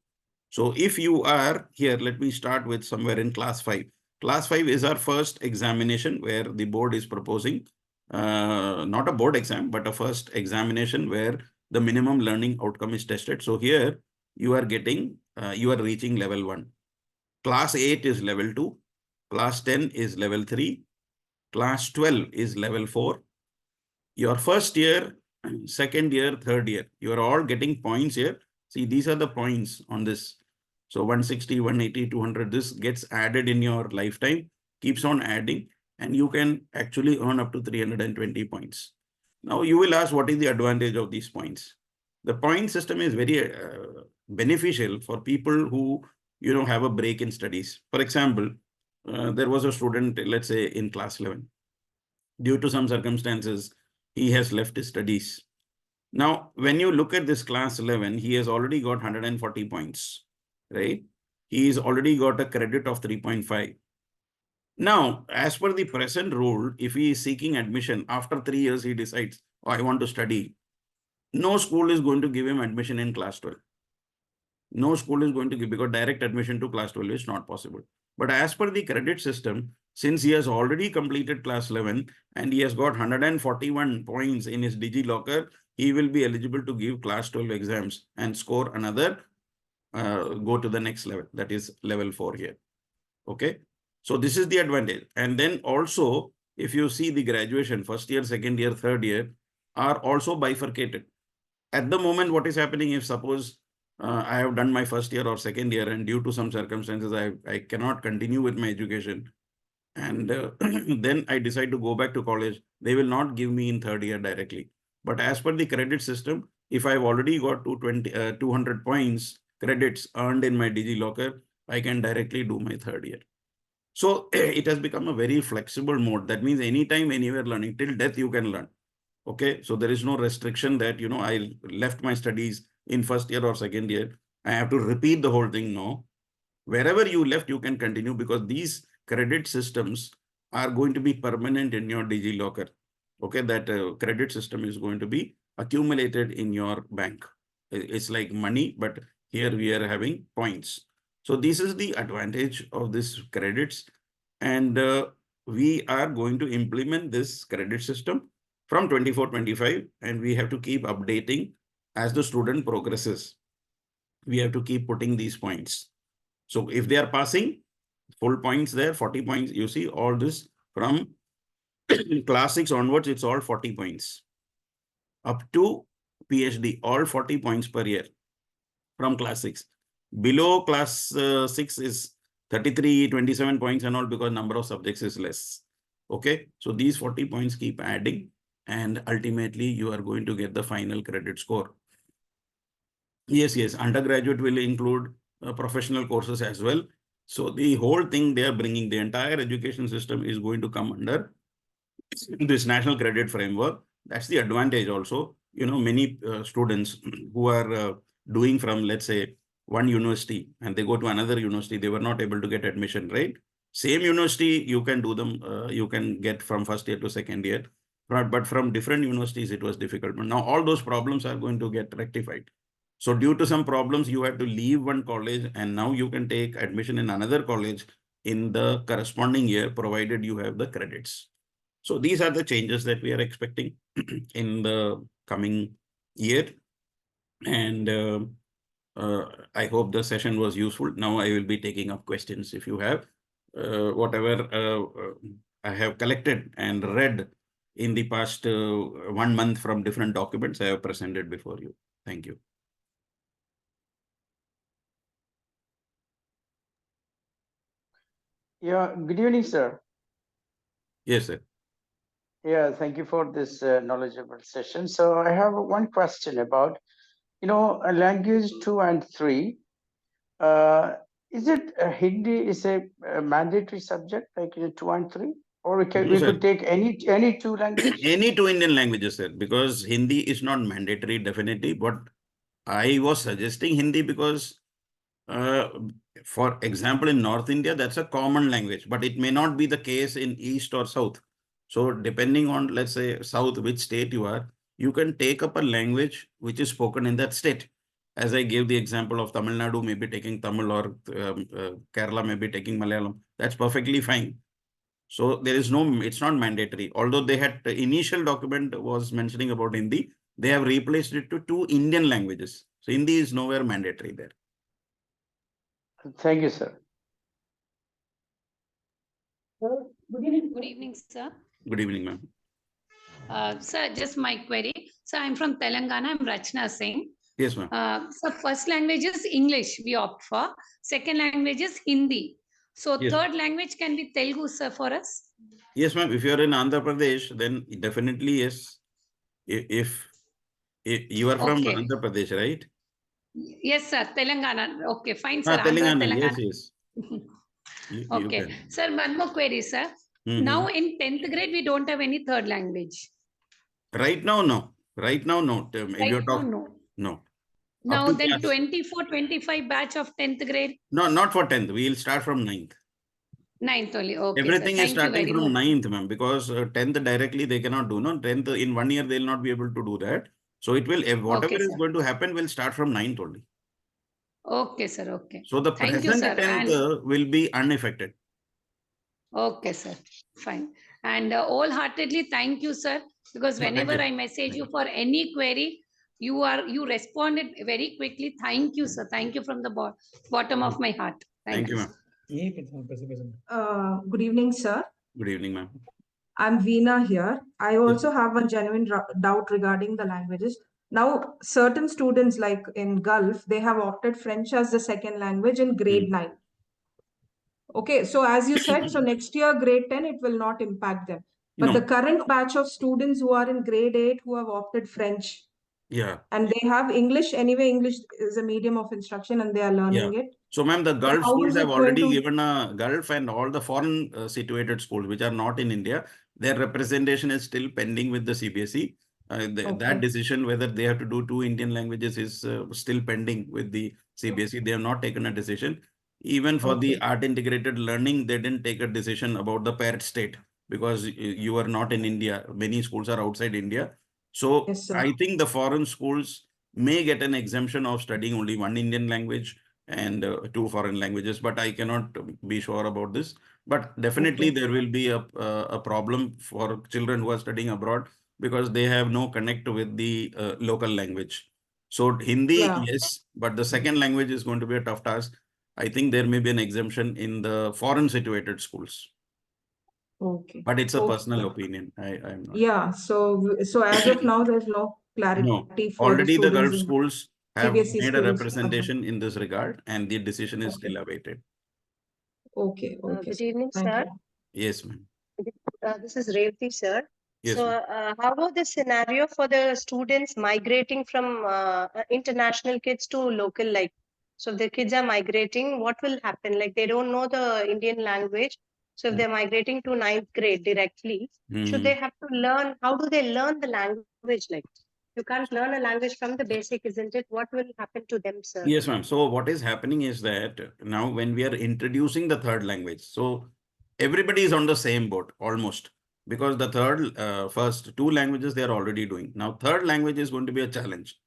So if you are here, let me start with somewhere in class 5. Class 5 is our first examination where the board is proposing, not a board exam, but a first examination where the minimum learning outcome is tested. So here you are getting, you are reaching level 1. Class 8 is level 2. Class 10 is level 3. Class 12 is level 4. Your first year, second year, third year, you are all getting points here. See, these are the points on this. So 160, 180, 200, this gets added in your lifetime, keeps on adding, and you can actually earn up to 320 points. Now you will ask, what is the advantage of these points? The point system is very beneficial for people who, have a break in studies. For example, there was a student, let's say in class 11, due to some circumstances, he has left his studies. Now, when you look at this class 11, he has already got 140 points, right? He's already got a credit of 3.5. Now, as per the present rule, if he is seeking admission, after 3 years, he decides, oh, I want to study. No school is going to give him admission in class 12. No school is going to give, because direct admission to class 12 is not possible. But as per the credit system, since he has already completed class 11 and he has got 141 points in his DigiLocker, he will be eligible to give class 12 exams and score another, go to the next level, that is level 4 here. Okay. So this is the advantage. And then also, if you see the graduation, first year, second year, third year are also bifurcated. At the moment, what is happening, if suppose I have done my first year or second year and due to some circumstances, I cannot continue with my education, and then I decide to go back to college, they will not give me in third year directly. But as per the credit system, if I've already got 200 points credits earned in my DigiLocker, I can directly do my third year. So it has become a very flexible mode. That means anytime, anywhere learning, till death you can learn. Okay, so there is no restriction that, I left my studies in first year or second year, I have to repeat the whole thing. No, wherever you left, you can continue, because these credit systems are going to be permanent in your DigiLocker. Okay, that credit system is going to be accumulated in your bank. It's like money, but here we are having points. So this is the advantage of this credits. And we are going to implement this credit system from 24-25, and we have to keep updating as the student progresses. We have to keep putting these points. So if they are passing, full points there, 40 points, you see all this from class 6 onwards, it's all 40 points. Up to PhD, all 40 points per year from class 6. Below class 6 is 33, 27 points and all, because number of subjects is less. Okay, so these 40 points keep adding, and ultimately you are going to get the final credit score. Yes, undergraduate will include professional courses as well. So the whole thing they are bringing, the entire education system is going to come under this national credit framework. That's the advantage also. Many students who are doing from, let's say, one university and they go to another university, they were not able to get admission, right? Same university, you can do them, you can get from first year to second year, but from different universities, it was difficult. But now all those problems are going to get rectified. So due to some problems, you had to leave one college, and now you can take admission in another college in the corresponding year, provided you have the credits. So these are the changes that we are expecting in the coming year. And I hope the session was useful. Now I will be taking up questions if you have. Whatever I have collected and read in the past 1 month from different documents, I have presented before you. Thank you. Yeah, good evening, sir. Yes, sir. Yeah, thank you for this knowledgeable session. So I have one question about, language 2 and 3. Is it Hindi is a mandatory subject like 2 and 3, or we No, sir. could take any two languages? Any two Indian languages, sir, because Hindi is not mandatory, definitely. But I was suggesting Hindi because, for example, in North India, that's a common language, but it may not be the case in East or South. So depending on, let's say, South, which state you are, you can take up a language which is spoken in that state. As I gave the example of Tamil Nadu, maybe taking Tamil, or Kerala, maybe taking Malayalam. That's perfectly fine. So there is no, it's not mandatory. Although they had, the initial document was mentioning about Hindi, they have replaced it to 2 Indian languages. So Hindi is nowhere mandatory there. Thank you, sir. Good evening, sir. Good evening, ma'am. Sir, just my query. So I'm from Telangana. I'm Rachna Singh. Yes, ma'am. So first language is English we opt for. Second language is Hindi. So Yes. third language can be Telugu, sir, for us. Yes, ma'am. If you are in Andhra Pradesh, then definitely yes. If you are from Okay. Andhra Pradesh, right? Yes, sir. Telangana. Okay, fine, sir. Andhra, Telangana. Telangana. Yes, yes. You Okay. can. Sir, one more query, sir. Now in 10th grade, we don't have any third language. Right now, no. Right now, no. If Right you're now, talking, no. no. Up Now to then class. 24-25 batch of 10th grade. No, not for 10th. We'll start from 9th. 9th only. Okay, Everything sir. is Thank you starting very from much. 9th, ma'am, because 10th directly they cannot do. No, 10th in 1 year, they'll not be able to do that. So it will, whatever Okay, is sir. going to happen will start from 9th only. Okay, sir. Okay. So the Thank you, present sir. 10th And will be unaffected. okay, sir. Fine. And wholeheartedly thank you, sir, because No, thank whenever you. I message you for any query, you responded very quickly. Thank you, sir. Thank you from the bottom of my heart. Thank you, sir. ma'am. Good evening, sir. Good evening, ma'am. I'm Veena here. I also have one genuine doubt regarding the languages. Now, certain students, like in Gulf, they have opted French as the second language in grade 9. Okay, so as you said, so next year, grade 10, it will not impact them. But No. the current batch of students who are in grade 8 who have opted French, Yeah. and they have English, anyway, English is a medium of instruction and they are learning it. So, ma'am, the Gulf How schools is have it going already to... given a Gulf and all the foreign situated schools which are not in India. Their representation is still pending with the CBSE. That decision whether they have to do 2 Indian languages is still pending with the CBSE. They have not taken a decision. Even for the art integrated learning, they didn't take a decision about the paired state because you are not in India. Many schools are outside India. So Yes, sir. I think the foreign schools may get an exemption of studying only 1 Indian language and 2 foreign languages, but I cannot be sure about this. But definitely there will be a problem for children who are studying abroad because they have no connect with the local language. So Hindi, yes, but the second language is going to be a tough task. I think there may be an exemption in the foreign situated schools. But it's a personal opinion. I'm not. Yeah, so as of now, there's no clarity No, for the already the students Gulf in schools have CBSE made a schools. representation in this regard, and the decision is still awaited. Okay. Good evening, Thank sir. you. Yes, ma'am. This is Revati, sir. Yes, So, ma'am. how about the scenario for the students migrating from international kids to local? Like, so if the kids are migrating, what will happen? Like, they don't know the Indian language. So, if they're migrating to 9th grade directly, should they have to learn? How do they learn the language? Like, you can't learn a language from the basic, isn't it? What will happen to them, sir? Yes, ma'am. So what is happening is that now when we are introducing the third language, so everybody is on the same boat almost because the first 2 languages they are already doing. Now third language is going to be a challenge.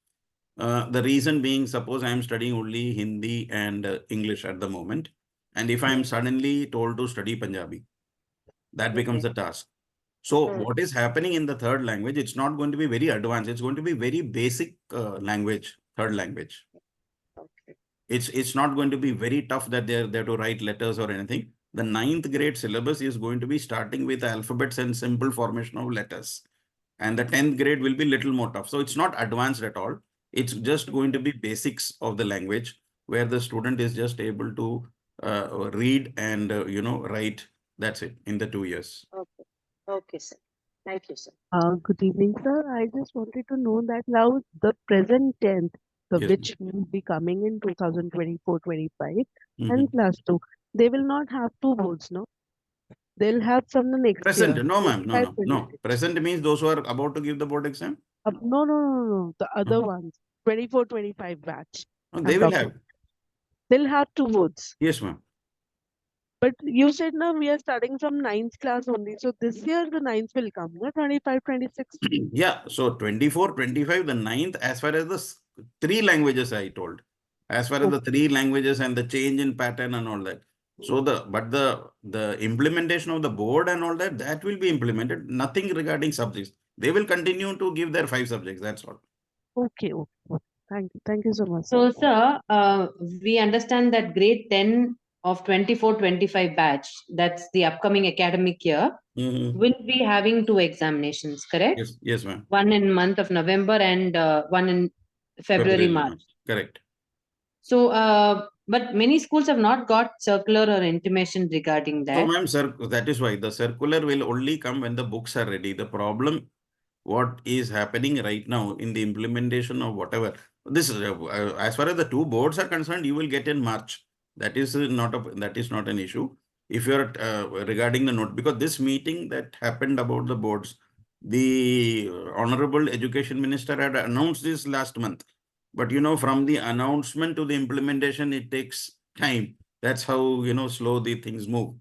The reason being, suppose I am studying only Hindi and English at the moment. And if I am suddenly told to study Punjabi, that becomes a task. So what is happening in the third language, it's not going to be very advanced. It's going to be very basic language, third language. It's not going to be very tough that they're there to write letters or anything. The 9th grade syllabus is going to be starting with alphabets and simple formation of letters. And the 10th grade will be little more tough. So it's not advanced at all. It's just going to be basics of the language where the student is just able to read and, write. That's it in the 2 years. Okay, sir. Thank you, sir. Good evening, sir. I just wanted to know that now the present 10th, Yes. which will be coming in 2024-25 and class 2, they will not have 2 boards, no? They'll have from the next Present. year. No, ma'am. No. 25-26. Present means those who are about to give the board exam. No. The other ones, 24-25 batch. No, they I'm will talking. have. They'll have 2 boards. Yes, ma'am. But you said now we are starting from 9th class only. So this year the 9th will come, no? 25-26. Yeah. So 24-25, the 9th, as far as the 3 languages I told. As far as the 3 languages and the change in pattern and all that. So the implementation of the board and all that, that will be implemented. Nothing regarding subjects. They will continue to give their 5 subjects. That's all. Okay. Thank you so much. So, sir, we understand that grade 10 of 24-25 batch, that's the upcoming academic year, will be having 2 examinations, correct? Yes, yes, ma'am. One in month of November and one in February, March. Correct. So, but many schools have not got circular or intimation regarding that. So, ma'am, sir, that is why the circular will only come when the books are ready. The problem, what is happening right now in the implementation of whatever, this is as far as the 2 boards are concerned, you will get in March. That is not an issue. If you are regarding the note, because this meeting that happened about the boards, the Honorable Education Minister had announced this last month. But from the announcement to the implementation, it takes time. That's how slow the things move.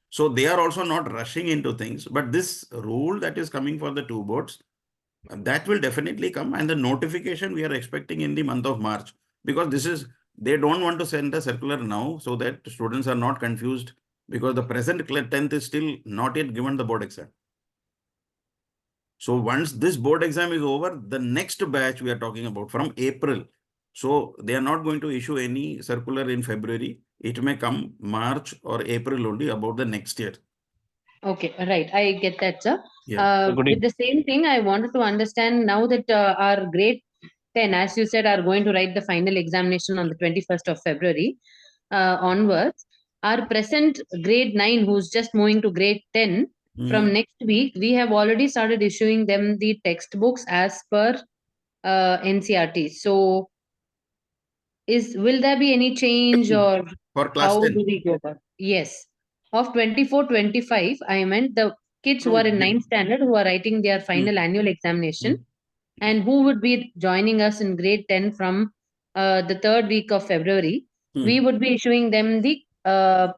So they are also not rushing into things. But this rule that is coming for the 2 boards, that will definitely come, and the notification we are expecting in the month of March, because they don't want to send a circular now so that students are not confused, because the present 10th is still not yet given the board exam. So once this board exam is over, the next batch we are talking about from April. So they are not going to issue any circular in February. It may come March or April only about the next year. Okay, right. I get that, sir. Yeah. With the same thing, I wanted to understand now that our grade 10, as you said, are going to write the final examination on the 21st of February onwards. Our present grade 9, who's just moving to grade 10, from next week, we have already started issuing them the textbooks as per NCERT. So, will there be any change, or For class how 10? do we go about? Yes. Of 24-25, I meant the kids who No, are in 9th standard who are writing their final annual examination, and who would be joining us in grade 10 from the 3rd week of February. We would be issuing them the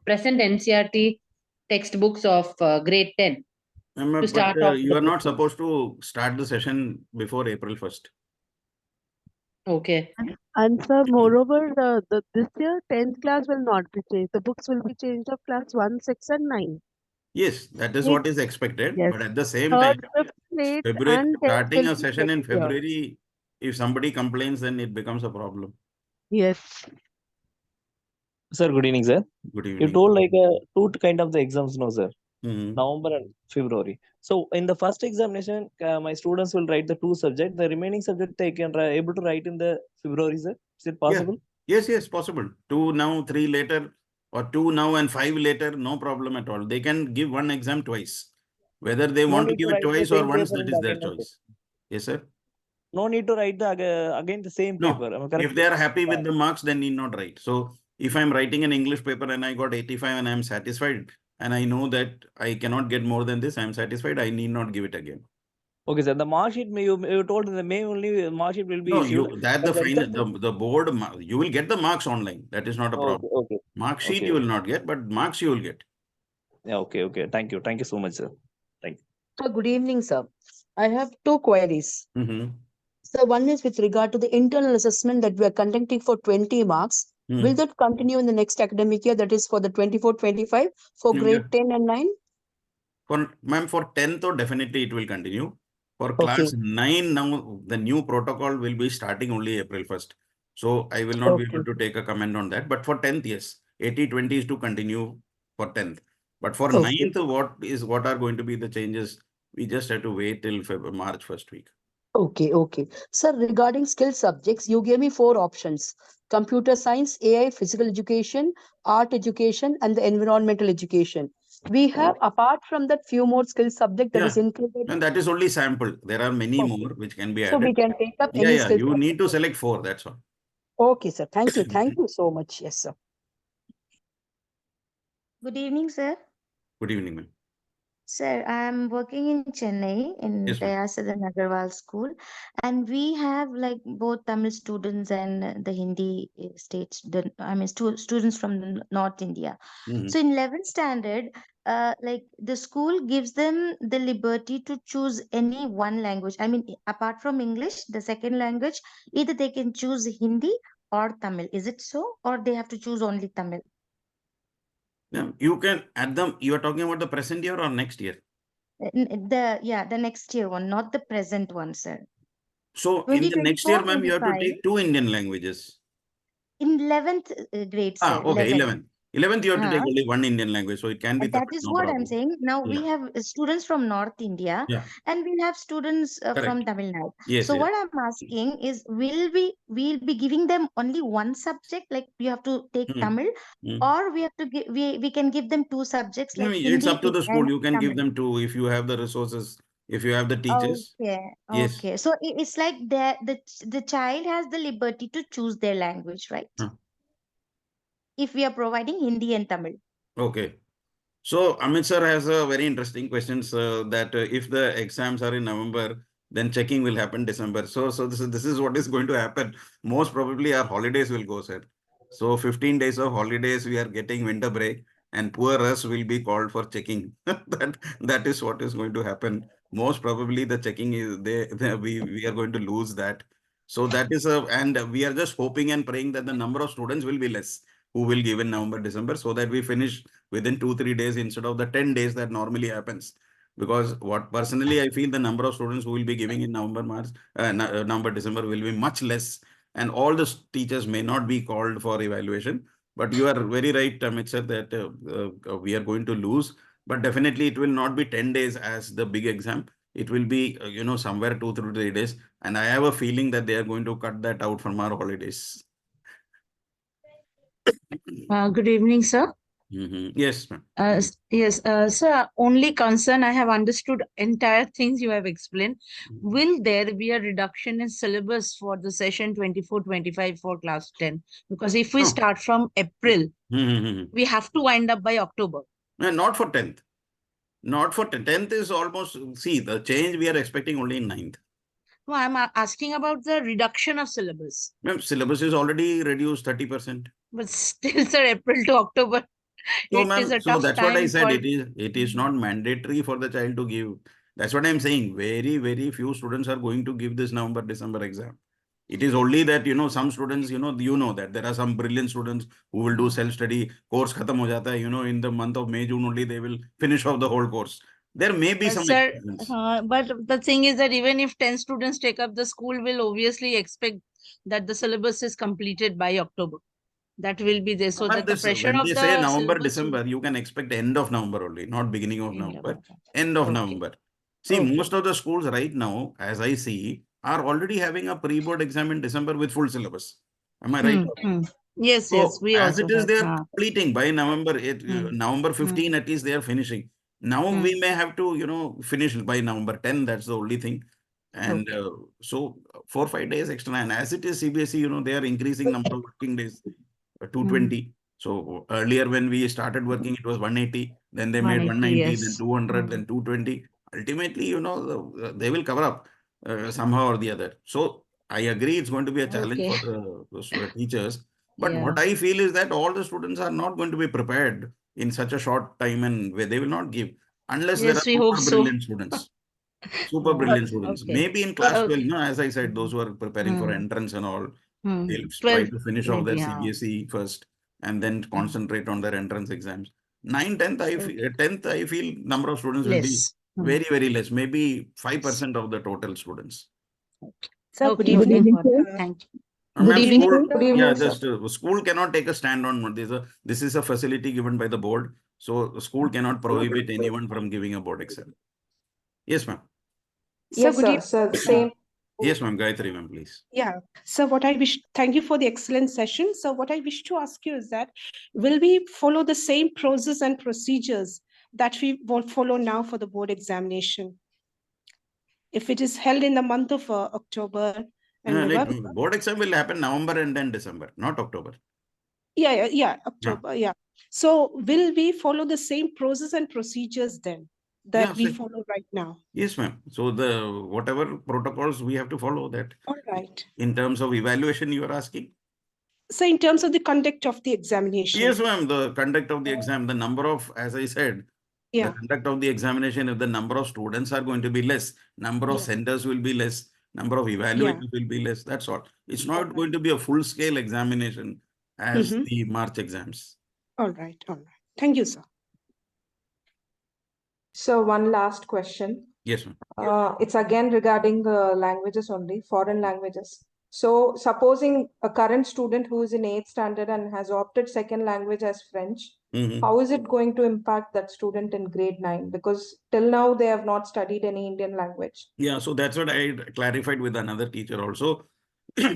present NCERT textbooks of grade 10 to But start off you the are not process. supposed to start the session before April 1st. Okay. And sir, moreover, this year 10th class will not be changed. The books will be changed of class 1, 6, and 9. Yes, that is Yes. what is expected. Yes. But at the same 3rd, time, 5th, 8th, February, and 10th starting will a be session in next year. February, if somebody complains, then it becomes a problem. Yes. Sir, good evening, sir. Good You evening. told like 2 kind of the exams, no, sir. November and February. So in the first examination, my students will write the 2 subjects. The remaining subject they can able to write in the February, sir. Is it possible? Yeah. Yes, possible. 2 now, 3 later, or 2 now and 5 later, no problem at all. They can give one exam twice. Whether they No want to need to give it write the twice or same once, paper that in is the their again, sir. choice. Yes, sir. No need to write the again the same paper. No, Am I correct? if they are happy with the marks, then need not write. So if I'm writing an English paper and I got 85 and I'm satisfied, and I know that I cannot get more than this, I'm satisfied, I need not give it again. Okay, sir. The mark sheet, you told in the May only mark sheet will be No, issued. the final, the board, you will get the marks online. That is not a problem. Okay. Mark sheet you will not get, but marks you will get. Yeah, okay. Thank you so much, sir. Thank you. Good evening, sir. I have 2 queries. Mm-hmm. So one is with regard to the internal assessment that we are conducting for 20 marks. Will that continue in the next academic year, that is for the 24-25 for grade 10 and 9? For 10th, definitely it will continue. For class 9, now the new protocol will be starting only April 1st. So I will not be able to take a comment on that. But for 10th, yes, 80-20 is to continue for 10th. But for 9th, what are going to be the changes? We just have to wait till March 1st week. Okay. Sir, regarding skill subjects, you gave me 4 options: computer science, AI, physical education, art education, and the environmental education. We have, apart from that, few more skill subject that is included. And that is only sample. There are many more which can be added. So we can take up any skill You subject. need to select 4, that's all. Okay, sir. Thank you. Thank you so much. Yes, sir. Good evening, sir. Good evening, ma'am. Sir, I'm working in Chennai in Yes, ma'am. Dayasadan Agarwal School, and we have like both Tamil students and the Hindi states. Students from the North India. So in 11th standard, like the school gives them the liberty to choose any one language. I mean, apart from English, the second language, either they can choose Hindi or Tamil. Is it so, or they have to choose only Tamil? You can add them. You are talking about the present year or next year? The next year one, not the present one, sir. So in the next year, ma'am, you have to take 2 Indian languages. In 11th grade, sir. Okay, 11th. 11th, you have to take Huh? only one Indian language. So it can be That Tamil, is no what I'm problem. saying. Now we Yeah. have students from North India Yeah. and we'll have students from Correct. Tamil Nadu. Yes. So Yes. what I'm asking is, we'll be giving them only one subject, like you have to take Tamil, or we have to give we can give them two subjects like It's Hindi up to the school. and You can give Tamil. them two if you have the resources, if you have the teachers. Okay, Yes. okay. So it's like the child has the liberty to choose their language, right? If we are providing Hindi and Tamil. Okay. So Amit sir has a very interesting questions that if the exams are in November, then checking will happen December. So this is what is going to happen. Most probably our holidays will go, sir. So 15 days of holidays we are getting winter break, and poor us will be called for checking. that is what is going to happen. Most probably the checking is we are going to lose that. So that is and we are just hoping and praying that the number of students will be less who will give in November, December, so that we finish within 2-3 days instead of the 10 days that normally happens. Because what personally I feel, the number of students who will be giving in November, March, November, December will be much less, and all the teachers may not be called for evaluation. But you are very right, Amit sir, that we are going to lose. But definitely it will not be 10 days as the big exam. It will be, somewhere 2-3 days. And I have a feeling that they are going to cut that out from our holidays. Good evening, sir. Yes, ma'am. Yes, sir. Only concern, I have understood entire things you have explained. Will there be a reduction in syllabus for the session 24-25 for class 10? Because if we start from April, we have to wind up by October. Not for 10th. Not for 10th is almost, see, the change we are expecting only in 9th. No, I'm asking about the reduction of syllabus. Ma'am, syllabus is already reduced 30%. But still, sir, April to October, So, it is a so tough that's what I time said. for... It is not mandatory for the child to give. That's what I'm saying. Very, very few students are going to give this November, December exam. It is only that, some students, you know that there are some brilliant students who will do self-study. Course khatam ho jata hai, in the month of May, June only, they will finish off the whole course. There may be some Sir, exceptions. but the thing is that even if 10 students take up, the school will obviously expect that the syllabus is completed by October. That will be there. So that the pressure When of they say the November, syllabus December, you can expect end of November only, not beginning of November, end of Okay. November. See, most of the schools right now, as I see, are already having a pre-board exam in December with full syllabus. Am I right? Yes, So yes, we as also it is, they are have. completing by November, November 15, at least they are finishing. Now we may have to, finish by November 10. That's the only thing. And so 4-5 days extra. And as it is CBSE, they are increasing number of working days. 220. So earlier when we started working, it was 180. Then they made 190, yes. then 200, then 220. Ultimately, they will cover up somehow or the other. So I agree it's going to be a challenge for the teachers. But what I feel is that all the students are not going to be prepared in such a short time, and where they will not give unless there are we hope super so. brilliant students. Super brilliant students. Maybe in class 12, as I said, those who are preparing for entrance and all, they'll try to finish off their CBSE first and then concentrate on their entrance exams. 9th, 10th, 10th, I feel number of students will be very, very less. Maybe 5% of the total students. Sir, good evening. Thank you. Good evening. School, school cannot take a stand on this. This is a facility given by the board. So the school cannot prohibit anyone from giving a board exam. Yes, ma'am. Yes, sir. Same. Yes, ma'am. Gayatri, ma'am, please. Yeah. So thank you for the excellent session. So what I wish to ask you is that, will we follow the same process and procedures that we will follow now for the board examination? If it is held in the month of October and November. Board exam will happen November and then December, not October. Yeah, October, yeah. So will we follow the same process and procedures then that we follow right now? Yes, ma'am. So whatever protocols we have to follow that. All right. In terms of evaluation, you are asking? So in terms of the conduct of the examination. Yes, ma'am. The conduct of the exam, the number of, as I said, the conduct of the examination, if the number of students are going to be less, number of centers will be less, number of evaluators will be less. That's all. It's not going to be a full-scale examination as the March exams. All right. Thank you, sir. So one last question. Yes, ma'am. It's again regarding the languages only, foreign languages. So supposing a current student who is in 8th standard and has opted second language as French, how is it going to impact that student in grade 9? Because till now they have not studied any Indian language. Yeah, so that's what I clarified with another teacher also.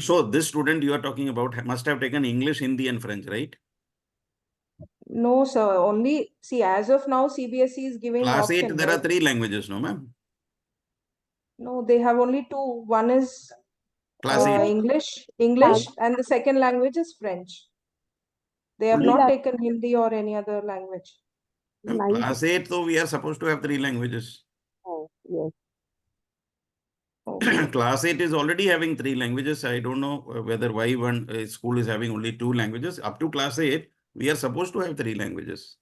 So this student you are talking about must have taken English, Hindi and French, right? No, sir. Only, see, as of now, CBSE is giving Class 8, option, there are right? 3 languages, no ma'am? No, they have only 2. One is Class 8. English, and the second language is French. They have Only not taken Hindi or any other language. ma'am, class 8, so we are supposed to have 3 languages. Oh, yes. Okay. Class 8 is already having 3 languages. I don't know whether why one school is having only 2 languages. Up to class 8, we are supposed to have 3 languages.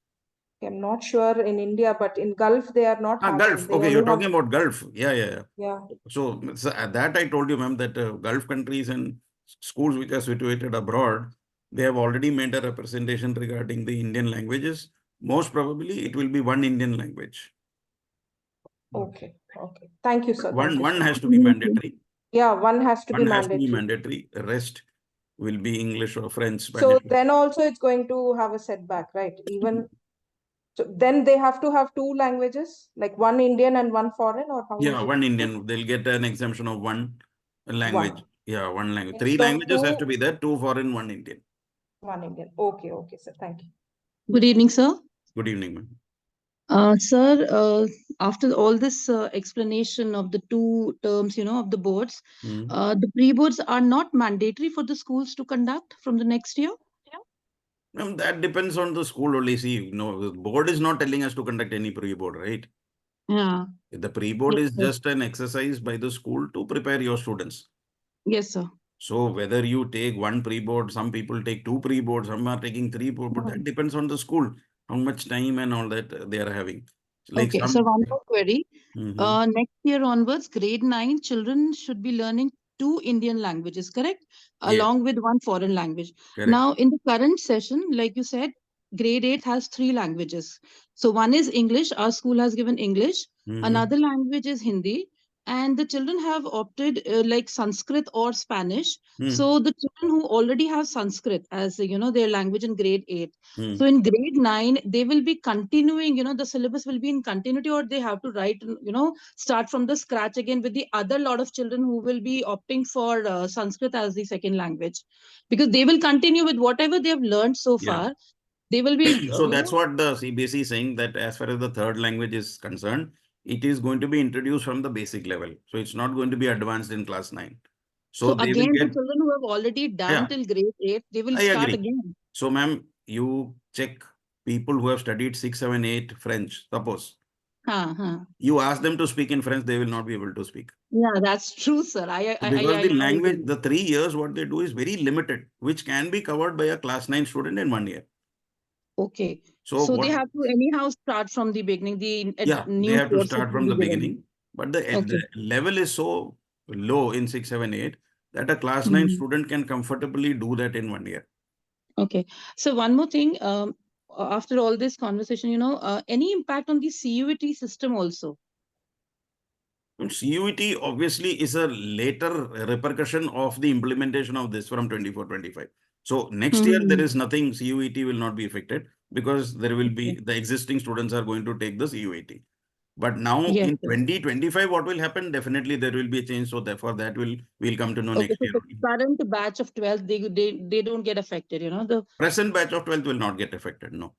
I'm not sure in India, but in Gulf they are not having. Gulf. They Okay, only you're have, talking about Gulf. Yeah. yeah. So at that I told you, ma'am, that Gulf countries and schools which are situated abroad, they have already made a representation regarding the Indian languages. Most probably it will be one Indian language. Okay. Thank you, sir. Thank you, One sir. has to be mandatory. Yeah, one has to be One has to be mandatory. mandatory. The rest will be English or French, So Spanish. then also it's going to have a setback, right? Even so, then they have to have 2 languages, like one Indian and one foreign, or how is Yeah, it? one Indian. They'll get an exemption of one language. One. Yeah, one language. 3 Instead of languages has to 2, be there. 2 foreign, 1 Indian. one Indian. Okay, sir. Thank you. Good evening, sir. Good evening, ma'am. Sir, after all this explanation of the 2 terms, of the boards, the pre-boards are not mandatory for the schools to conduct from the next year? That depends on the school only. See, the board is not telling us to conduct any pre-board, right? Yeah. The pre-board Yes, is sir. just an exercise by the school to prepare your students. Yes, sir. So whether you take 1 pre-board, some people take 2 pre-boards, some are taking 3 pre-board, that depends on the school, how much time and all that they are having. Like Okay, so one more query. Mhm. Next year onwards, grade 9 children should be learning 2 Indian languages, correct? Yes. Along with 1 foreign language. Correct. Now, in the current session, like you said, grade 8 has 3 languages. So one is English. Our school has given English. Another language is Hindi. And the children have opted like Sanskrit or Spanish. So the children who already have Sanskrit as their language in grade 8. So in grade 9, they will be continuing, the syllabus will be in continuity, or they have to write, start from the scratch again with the other lot of children who will be opting for Sanskrit as the second language, because they will continue with whatever they have learned so far. They will be. So that's what the CBSE is saying, that as far as the third language is concerned, it is going to be introduced from the basic level. So it's not going to be advanced in class 9. So they again, will the get, children who have already done till grade 8, they will I start agree. again. So ma'am, you check people who have studied 6, 7, 8 French, suppose. You ask them to speak in French, they will not be able to speak. Yeah, that's true, sir. Because the language, the 3 years, what they do is very limited, which can be covered by a class 9 student in 1 year. Okay. So they have to anyhow start from the beginning. The they have to start from the beginning. But the level is so low in 6, 7, 8 that a class 9 student can comfortably do that in 1 year. Okay. So one more thing, after all this conversation, any impact on the CUET system also? CUET obviously is a later repercussion of the implementation of this from 24-25. So next year there is nothing, CUET will not be affected, because there will be the existing students are going to take the CUET. But now in 2025, what will happen? Definitely there will be a change. So therefore that we'll come to know next year. The current batch of 12th, they don't get affected, the present batch of 12th will not get affected. No.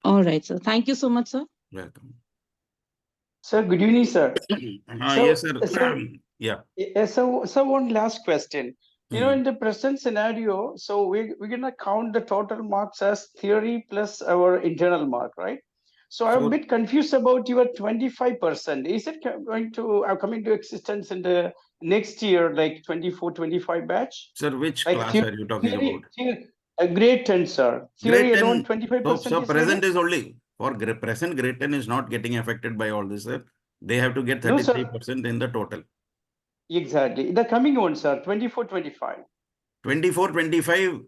All right, sir. Thank you so much, sir. Welcome. Sir, good evening, sir. Yes, sir. Yeah. So one last question. In the present scenario, so we're going to count the total marks as theory plus our internal mark, right? So I'm a bit confused about your 25%. Is it going to coming to existence in the next year, like 24-25 batch? Sir, which like class are you talking about? Grade 10, sir. Theory Grade 10, alone 25%. so present is only for present. Grade 10 is not getting affected by all this, sir. They have to get 33% in the total. Exactly. The coming one, sir, 24-25. 24-25,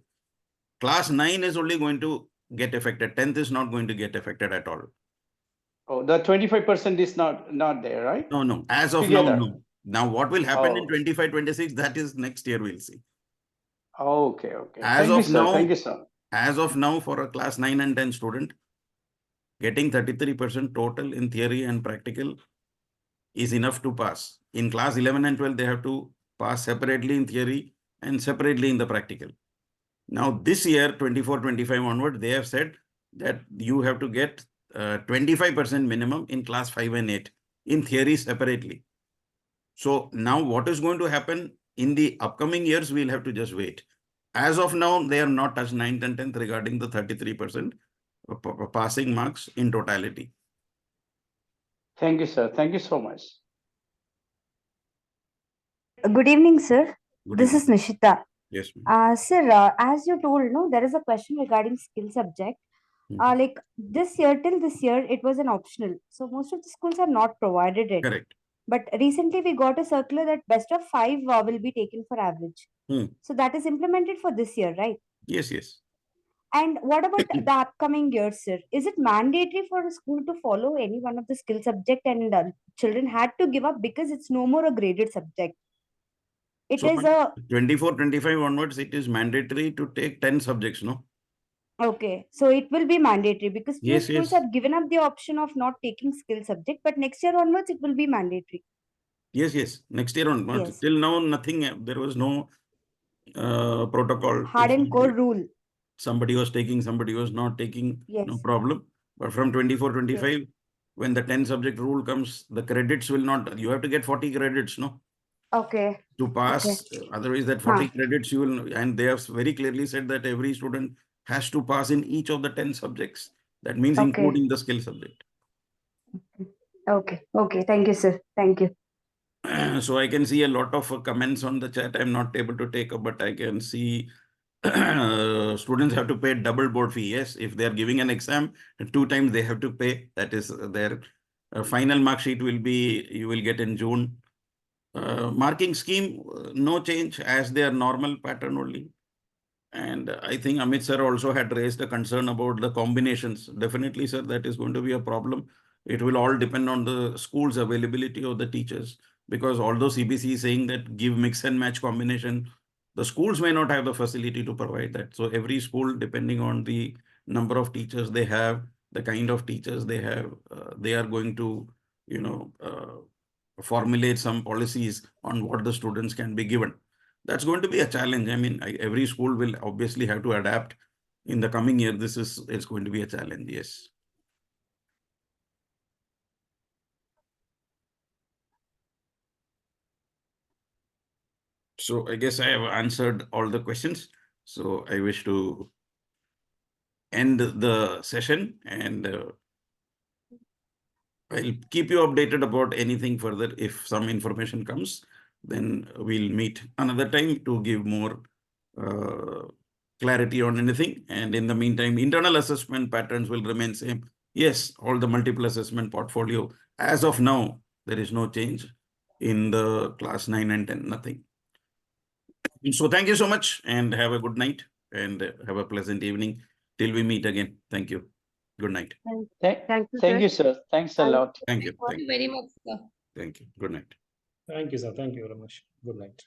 class 9 is only going to get affected. 10th is not going to get affected at all. Oh, the 25% is not there, right? No. As of now, no. Now, what will happen in Oh. 25-26, that is next year we'll see. Okay. As Thank you, of sir. now, Thank you, sir. as of now, for a class 9 and 10 student, getting 33% total in theory and practical is enough to pass. In class 11 and 12, they have to pass separately in theory and separately in the practical. Now, this year, 24-25 onward, they have said that you have to get 25% minimum in class 5 and 8 in theory separately. So now what is going to happen in the upcoming years, we'll have to just wait. As of now, they are not touched 9th and 10th regarding the 33% passing marks in totality. Thank you, sir. Thank you so much. Good evening, sir. Good This evening. is Nishita. Yes, ma'am. Sir, as you told, no, there is a question regarding skill subject. Like this year, till this year, it was an optional. So most of the schools have not provided it. Correct. But recently we got a circular that best of 5 will be taken for average. So that is implemented for this year, right? Yes, yes. And what about the upcoming years, sir? Is it mandatory for a school to follow any one of the skill subject, and children had to give up because it's no more a graded subject? It So is a 24-25 onwards, it is mandatory to take 10 subjects, no? okay. So it will be mandatory because few Yes, schools yes. have given up the option of not taking skill subject, but next year onwards it will be mandatory. Yes, yes. Next year on. Yes. Till now, nothing. There was no protocol. Hard and core rule. Somebody was taking, somebody was not taking, Yes. no problem. But from 24-25, when the 10 subject rule comes, the credits will not, you have to get 40 credits, no? Okay. To pass, otherwise that 40 credits you will, and they have very clearly said that every student has to pass in each of the 10 subjects. That means including the skill subject. Okay. Okay. Thank you, sir. Thank you. So I can see a lot of comments on the chat. I'm not able to take up, but I can see students have to pay double board fee. Yes, if they are giving an exam, 2 times they have to pay. That is their final mark sheet will be, you will get in June. Marking scheme, no change as their normal pattern only. And I think Amit sir also had raised a concern about the combinations. Definitely, sir, that is going to be a problem. It will all depend on the school's availability of the teachers. Because although CBSE is saying that give mix and match combination, the schools may not have the facility to provide that. So every school, depending on the number of teachers they have, the kind of teachers they have, they are going to, formulate some policies on what the students can be given. That's going to be a challenge. I mean, every school will obviously have to adapt in the coming year. It's going to be a challenge. Yes. So I guess I have answered all the questions. So I wish to end the session, and I'll keep you updated about anything further. If some information comes, then we'll meet another time to give more clarity on anything. And in the meantime, internal assessment patterns will remain same. Yes, all the multiple assessment portfolio. As of now, there is no change in the class 9 and 10, nothing. So thank you so much, and have a good night, and have a pleasant evening till we meet again. Thank you. Good night. Thank you, sir. Thanks a lot. Thank you. Thank you very much, sir. Thank you. Good night. Thank you, sir. Thank you very much. Good night.